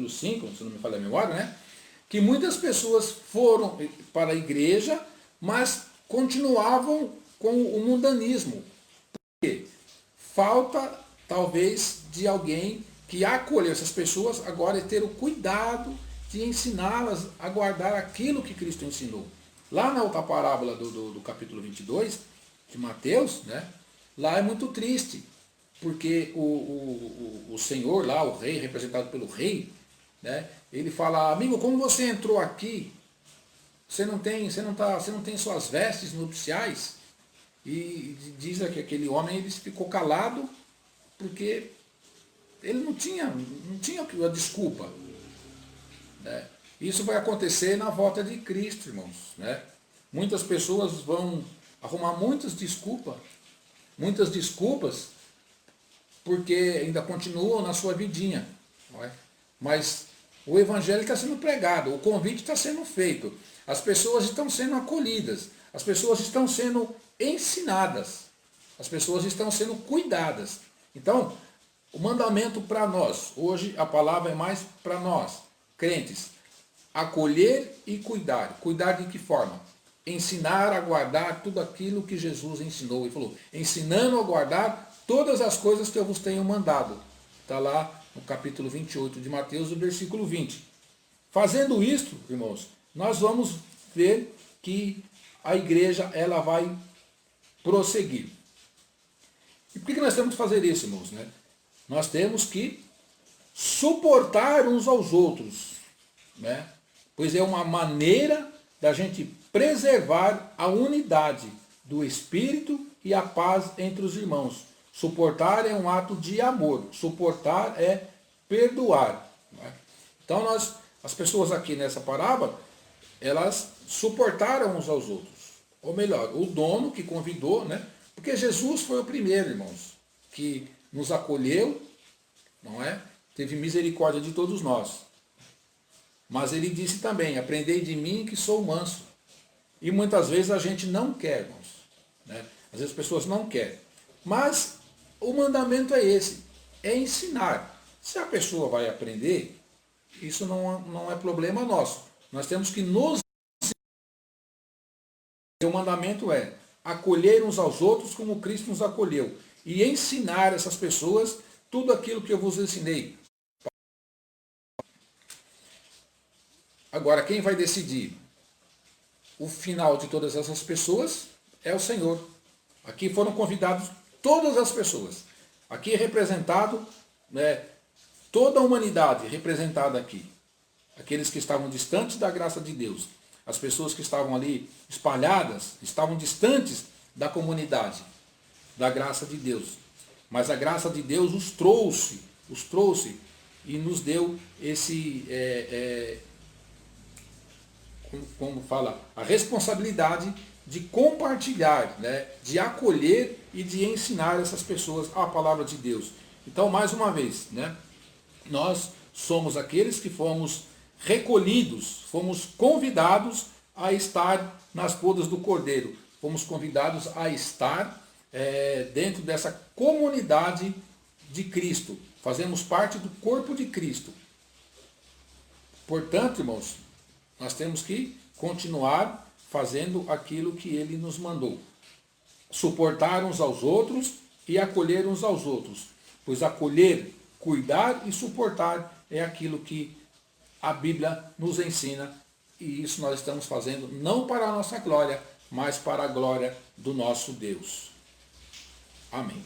5, se não me falha a memória, né? Que muitas pessoas foram para a igreja, mas continuavam com o mundanismo. Por quê? Falta, talvez, de alguém que acolheu essas pessoas agora e ter o cuidado de ensiná-las a guardar aquilo que Cristo ensinou. Lá na outra parábola do capítulo 22 de Mateus, né, lá é muito triste, porque o Senhor lá, o rei, representado pelo rei, né, ele fala: amigo, como você entrou aqui, você não tem suas vestes nupciais? E diz que aquele homem, ele ficou calado porque ele não tinha a desculpa. Né? Isso vai acontecer na volta de Cristo, irmãos. Né? Muitas pessoas vão arrumar muitas desculpas, porque ainda continuam na sua vidinha. Não é? Mas o evangelho está sendo pregado, o convite está sendo feito, as pessoas estão sendo acolhidas, as pessoas estão sendo ensinadas, as pessoas estão sendo cuidadas. Então, o mandamento para nós, hoje a palavra é mais para nós, crentes, acolher e cuidar. Cuidar de que forma? Ensinar a guardar tudo aquilo que Jesus ensinou. Ele falou, ensinando a guardar todas as coisas que eu vos tenho mandado. Está lá no capítulo 28 de Mateus, o versículo 20. Fazendo isto, irmãos, nós vamos ver que a igreja ela vai prosseguir. E por que nós temos que fazer isso, irmãos? Né? Nós temos que suportar uns aos outros, né? Pois é uma maneira da gente preservar a unidade do Espírito e a paz entre os irmãos. Suportar é um ato de amor, suportar é perdoar. Né? Então as pessoas aqui nessa parábola, elas suportaram uns aos outros. Ou melhor, o dono que convidou, né? Porque Jesus foi o primeiro, irmãos, que nos acolheu, não é? Teve misericórdia de todos nós. Mas ele disse também, aprendei de mim que sou manso. E muitas vezes a gente não quer, irmãos. Né? Às vezes as pessoas não querem. Mas o mandamento é esse, é ensinar. Se a pessoa vai aprender, isso não é problema nosso. Nós temos que nos ensinar. O mandamento é acolher uns aos outros como Cristo nos acolheu. E ensinar essas pessoas tudo aquilo que eu vos ensinei. Agora, quem vai decidir o final de todas essas pessoas é o Senhor. Aqui foram convidados todas as pessoas. Aqui é representado, né, toda a humanidade representada aqui. Aqueles que estavam distantes da graça de Deus. As pessoas que estavam ali espalhadas, estavam distantes da comunidade, da graça de Deus. Mas a graça de Deus os trouxe e nos deu esse, como fala, a responsabilidade de compartilhar, né, de acolher e de ensinar essas pessoas a palavra de Deus. Então, mais uma vez, né, nós somos aqueles que fomos recolhidos, fomos convidados a estar nas bodas do Cordeiro, fomos convidados a estar dentro dessa comunidade de Cristo, fazemos parte do corpo de Cristo. Portanto, irmãos, nós temos que continuar fazendo aquilo que ele nos mandou. Suportar uns aos outros e acolher uns aos outros. Pois acolher, cuidar e suportar é aquilo que a Bíblia nos ensina. E isso nós estamos fazendo não para a nossa glória, mas para a glória do nosso Deus. Amém.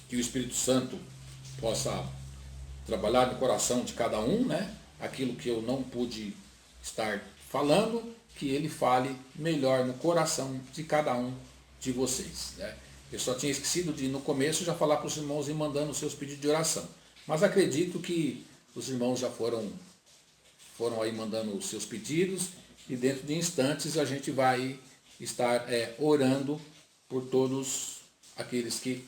Que o Espírito Santo possa trabalhar no coração de cada um, né? Aquilo que eu não pude estar falando, que ele fale melhor no coração de cada um de vocês. Né? Eu só tinha esquecido de, no começo, já falar para os irmãos ir mandando os seus pedidos de oração. Mas acredito que os irmãos já foram aí mandando os seus pedidos e dentro de instantes a gente vai estar orando por todos aqueles que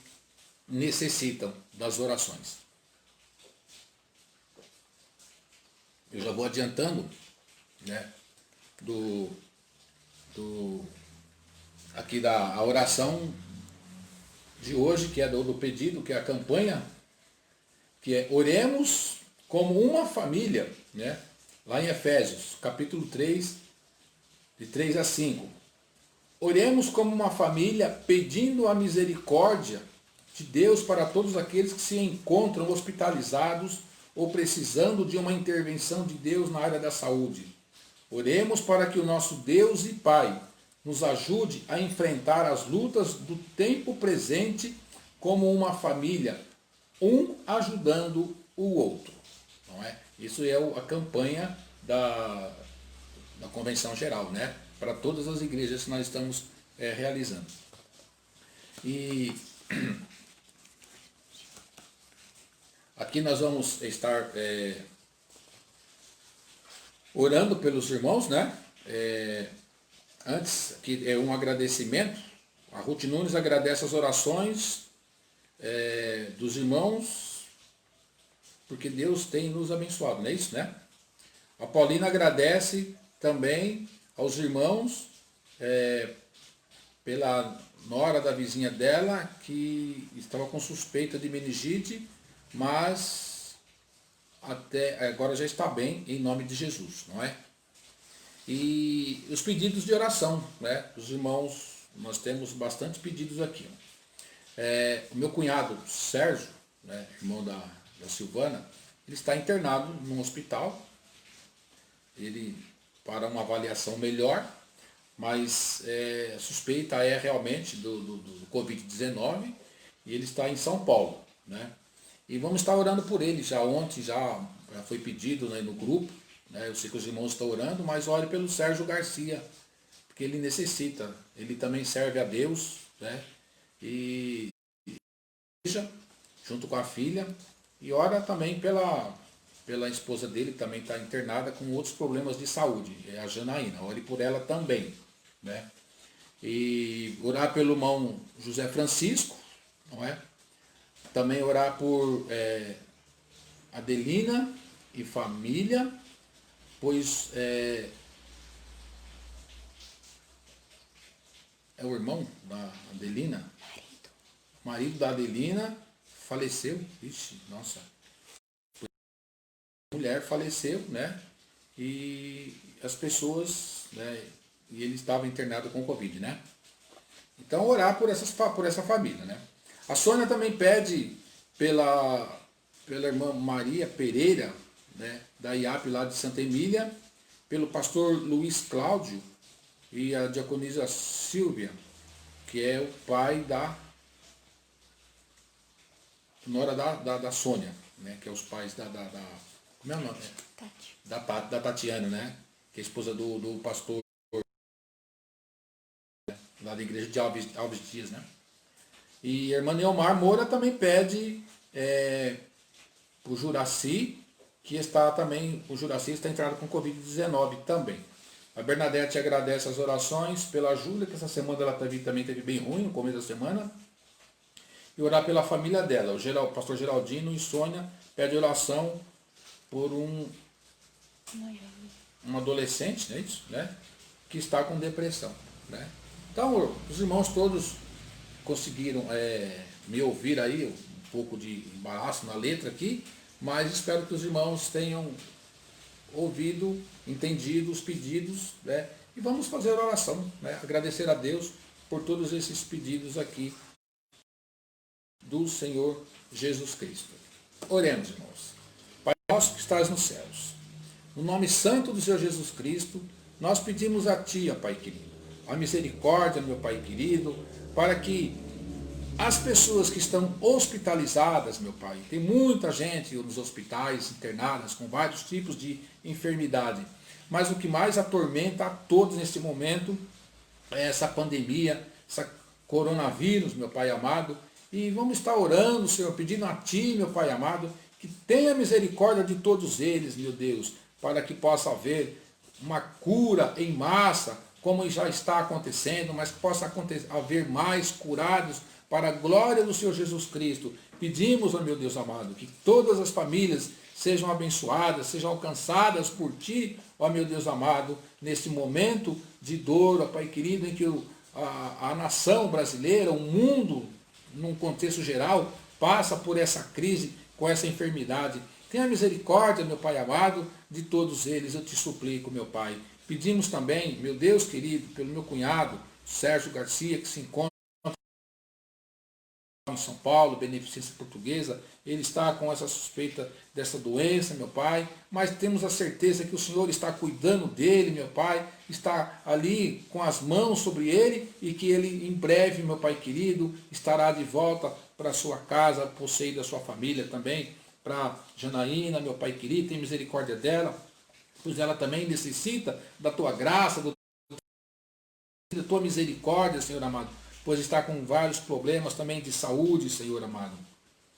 necessitam das orações. Eu já vou adiantando, né, aqui a oração de hoje, que é do pedido, que é a campanha, que é oremos como uma família, né? Lá em Efésios, capítulo 3, de 3 a 5. Oremos como uma família, pedindo a misericórdia de Deus para todos aqueles que se encontram hospitalizados ou precisando de uma intervenção de Deus na área da saúde. Oremos para que o nosso Deus e Pai nos ajude a enfrentar as lutas do tempo presente como uma família, um ajudando o outro. Não é? Isso é a campanha da Convenção Geral, né? Para todas as igrejas que nós estamos realizando. E aqui nós vamos estar orando pelos irmãos, né? Antes, aqui é um agradecimento. A Ruth Nunes agradece as orações dos irmãos, porque Deus tem nos abençoado, não é isso, né? A Paulina agradece também aos irmãos pela nora da vizinha dela, que estava com suspeita de meningite, mas até agora já está bem, em nome de Jesus, não é? E os pedidos de oração, né? Os irmãos, nós temos bastante pedidos aqui. O meu cunhado Sérgio, né, irmão da Silvana, ele está internado num hospital, ele para uma avaliação melhor, mas a suspeita é realmente do Covid-19, e ele está em São Paulo, né? E vamos estar orando por ele. Já ontem já foi pedido, né, no grupo, né? Eu sei que os irmãos estão orando, mas ore pelo Sérgio Garcia, porque ele necessita, ele também serve a Deus, né? E junto com a filha, e ora também pela esposa dele, que também está internada com outros problemas de saúde, é a Janaína, ore por ela também, né? E orar pelo irmão José Francisco, não é? Também orar por Adelina e família, pois é o irmão da Adelina, marido da Adelina, faleceu. Ixi, nossa. A mulher faleceu, né? E as pessoas, né? E ele estava internado com Covid, né? Então, orar por essa família, né? A Sônia também pede pela irmã Maria Pereira, né? Da IAP lá de Santa Emília, pelo pastor Luiz Cláudio e a diaconisa Silvia, que é o pai da nora da Sônia, né? Que é os pais como é o nome? Tati. Da Tatiana, né? Que é a esposa do pastor lá da igreja de Alves Dias, né? E a irmã Neomar Moura também pede o Juraci, que está também, o Juraci está entrado com Covid-19 também. A Bernadette agradece as orações pela Júlia, que essa semana ela também teve bem ruim, no começo da semana. E orar pela família dela. O pastor Geraldino e Sônia pede oração por um adolescente, não é isso? Né? Que está com depressão. Né? Então, os irmãos todos conseguiram me ouvir aí, um pouco de embaraço na letra aqui, mas espero que os irmãos tenham ouvido, entendido os pedidos, né? E vamos fazer a oração, né? Agradecer a Deus por todos esses pedidos aqui do Senhor Jesus Cristo. Oremos, irmãos. Pai nosso que estás nos céus, no nome santo do Senhor Jesus Cristo, nós pedimos a Ti, ó Pai querido, a misericórdia, meu Pai querido, para que as pessoas que estão hospitalizadas, meu Pai, tem muita gente nos hospitais internadas com vários tipos de enfermidade, mas o que mais atormenta a todos neste momento é essa pandemia, essa coronavírus, meu Pai amado, e vamos estar orando, Senhor, pedindo a Ti, meu Pai amado, que tenha misericórdia de todos eles, meu Deus, para que possa haver uma cura em massa, como já está acontecendo, mas que possa haver mais curados para a glória do Senhor Jesus Cristo. Pedimos, ó meu Deus amado, que todas as famílias sejam abençoadas, sejam alcançadas por Ti, ó meu Deus amado, nesse momento de dor, ó Pai querido, em que a nação brasileira, o mundo, num contexto geral, passa por essa crise, com essa enfermidade. Tenha misericórdia, meu Pai amado, de todos eles, eu te suplico, meu Pai. Pedimos também, meu Deus querido, pelo meu cunhado, Sérgio Garcia, que se encontra em São Paulo, Beneficência Portuguesa, ele está com essa suspeita dessa doença, meu Pai, mas temos a certeza que o Senhor está cuidando dele, meu Pai, está ali com as mãos sobre ele e que ele em breve, meu Pai querido, estará de volta para a sua casa, possuído da sua família também, para Janaína, meu Pai querido, tem misericórdia dela, pois ela também necessita da tua graça, da tua misericórdia, Senhor amado, pois está com vários problemas também de saúde, Senhor amado.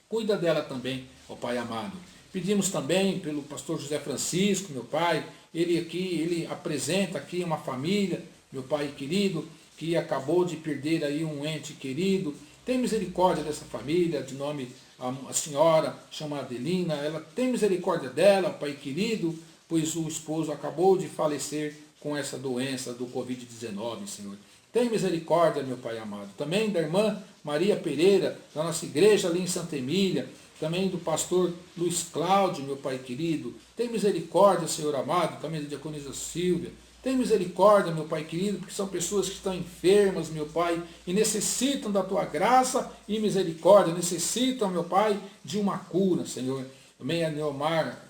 Cuida dela também, ó Pai amado. Pedimos também pelo pastor José Francisco, meu Pai, ele apresenta aqui uma família, meu Pai querido, que acabou de perder aí um ente querido. Tem misericórdia dessa família, de nome a senhora chama Adelina, ela tem misericórdia dela, Pai querido, pois o esposo acabou de falecer com essa doença do Covid-19, Senhor. Tem misericórdia, meu Pai amado. Também da irmã Maria Pereira, da nossa igreja ali em Santa Emília. Também do pastor Luiz Cláudio, meu Pai querido. Tem misericórdia, Senhor amado. Também da diaconisa Silvia. Tem misericórdia, meu Pai querido, porque são pessoas que estão enfermas, meu Pai, e necessitam da Tua graça e misericórdia. Necessitam, meu Pai, de uma cura, Senhor. Também a Neomar,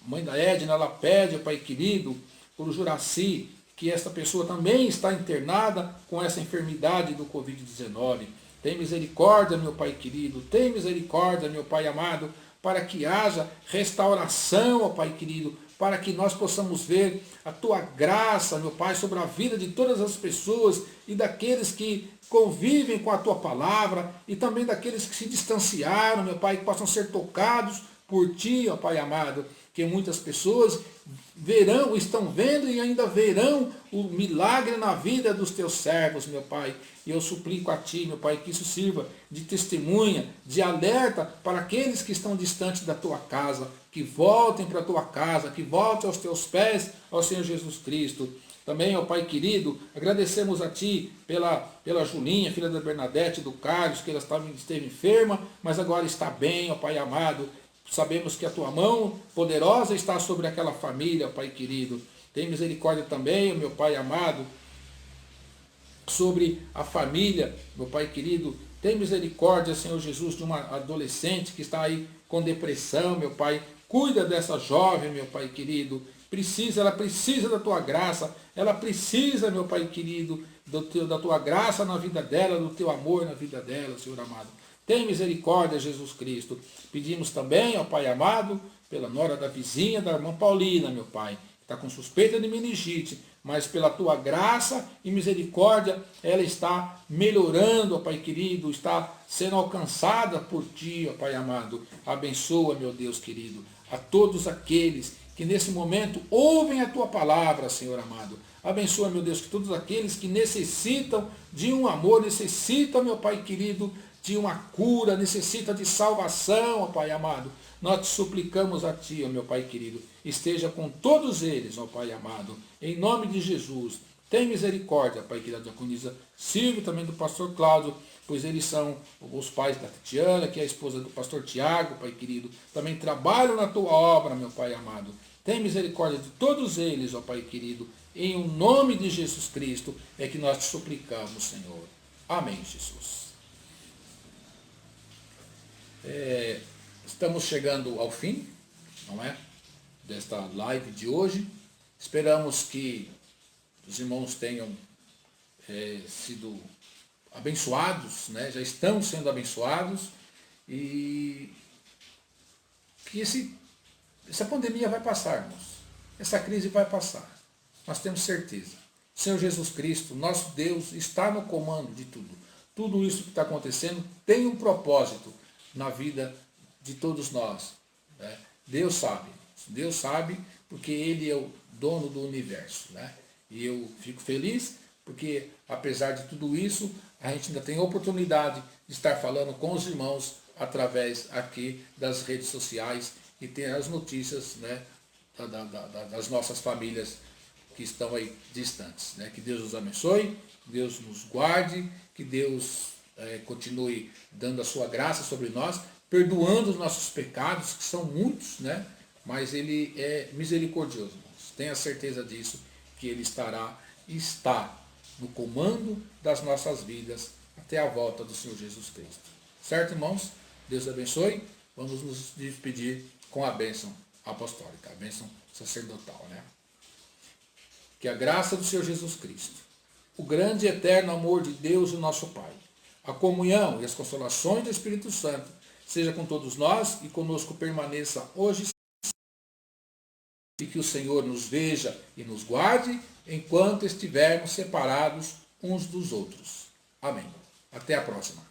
mãe da Edna, ela pede, Pai querido, por o Juraci, que esta pessoa também está internada com essa enfermidade do Covid-19. Tem misericórdia, meu Pai querido, tem misericórdia, meu Pai amado, para que haja restauração, ó Pai querido, para que nós possamos ver a Tua graça, meu Pai, sobre a vida de todas as pessoas e daqueles que convivem com a Tua palavra e também daqueles que se distanciaram, meu Pai, que possam ser tocados por Ti, ó Pai amado, que muitas pessoas verão, estão vendo e ainda verão o milagre na vida dos Teus servos, meu Pai. E eu suplico a Ti, meu Pai, que isso sirva de testemunha, de alerta para aqueles que estão distantes da Tua casa, que voltem para a Tua casa, que voltem aos Teus pés, ao Senhor Jesus Cristo. Também, ó Pai querido, agradecemos a Ti pela Julinha, filha da Bernadette, do Carlos, que ela esteve enferma, mas agora está bem, ó Pai amado. Sabemos que a Tua mão poderosa está sobre aquela família, Pai querido. Tem misericórdia também, meu Pai amado, sobre a família, meu Pai querido. Tem misericórdia, Senhor Jesus, de uma adolescente que está aí com depressão, meu Pai. Cuida dessa jovem, meu Pai querido. Ela precisa da Tua graça. Ela precisa, meu Pai querido, da Tua graça na vida dela, do Teu amor na vida dela, Senhor amado. Tem misericórdia, Jesus Cristo. Pedimos também, ó Pai amado, pela nora da vizinha, da irmã Paulina, meu Pai, que está com suspeita de meningite, mas pela Tua graça e misericórdia, ela está melhorando, ó Pai querido, está sendo alcançada por Ti, ó Pai amado. Abençoa, meu Deus querido, a todos aqueles que nesse momento ouvem a Tua palavra, Senhor amado. Abençoa, meu Deus, que todos aqueles que necessitam de um amor, necessitam, meu Pai querido, de uma cura, necessita de salvação, ó Pai amado. Nós te suplicamos a Ti, ó meu Pai querido, esteja com todos eles, ó Pai amado, em nome de Jesus. Tem misericórdia, Pai querido, da diaconisa Silvia, também do pastor Cláudio, pois eles são os pais da Tatiana, que é a esposa do pastor Tiago, Pai querido, também trabalham na Tua obra, meu Pai amado. Tem misericórdia de todos eles, ó Pai querido, em o nome de Jesus Cristo é que nós te suplicamos, Senhor. Amém, Jesus. Estamos chegando ao fim, não é? Desta live de hoje. Esperamos que os irmãos tenham sido abençoados, né? Já estão sendo abençoados e que essa pandemia vai passar, irmãos. Essa crise vai passar. Nós temos certeza. O Senhor Jesus Cristo, nosso Deus, está no comando de tudo. Tudo isso que está acontecendo tem um propósito na vida de todos nós. Né? Deus sabe porque Ele é o dono do universo, né? E eu fico feliz porque, apesar de tudo isso, a gente ainda tem a oportunidade de estar falando com os irmãos através aqui das redes sociais e ter as notícias, né, das nossas famílias que estão aí distantes, né? Que Deus nos abençoe, Deus nos guarde, que Deus continue dando a sua graça sobre nós, perdoando os nossos pecados, que são muitos, né? Mas Ele é misericordioso, irmãos. Tenha certeza disso, que Ele está no comando das nossas vidas até a volta do Senhor Jesus Cristo. Certo, irmãos? Deus abençoe. Vamos nos despedir com a bênção apostólica, a bênção sacerdotal, né? Que a graça do Senhor Jesus Cristo, o grande e eterno amor de Deus, o nosso Pai, a comunhão e as consolações do Espírito Santo seja com todos nós e conosco permaneça hoje e que o Senhor nos veja e nos guarde enquanto estivermos separados uns dos outros. Amém. Até a próxima.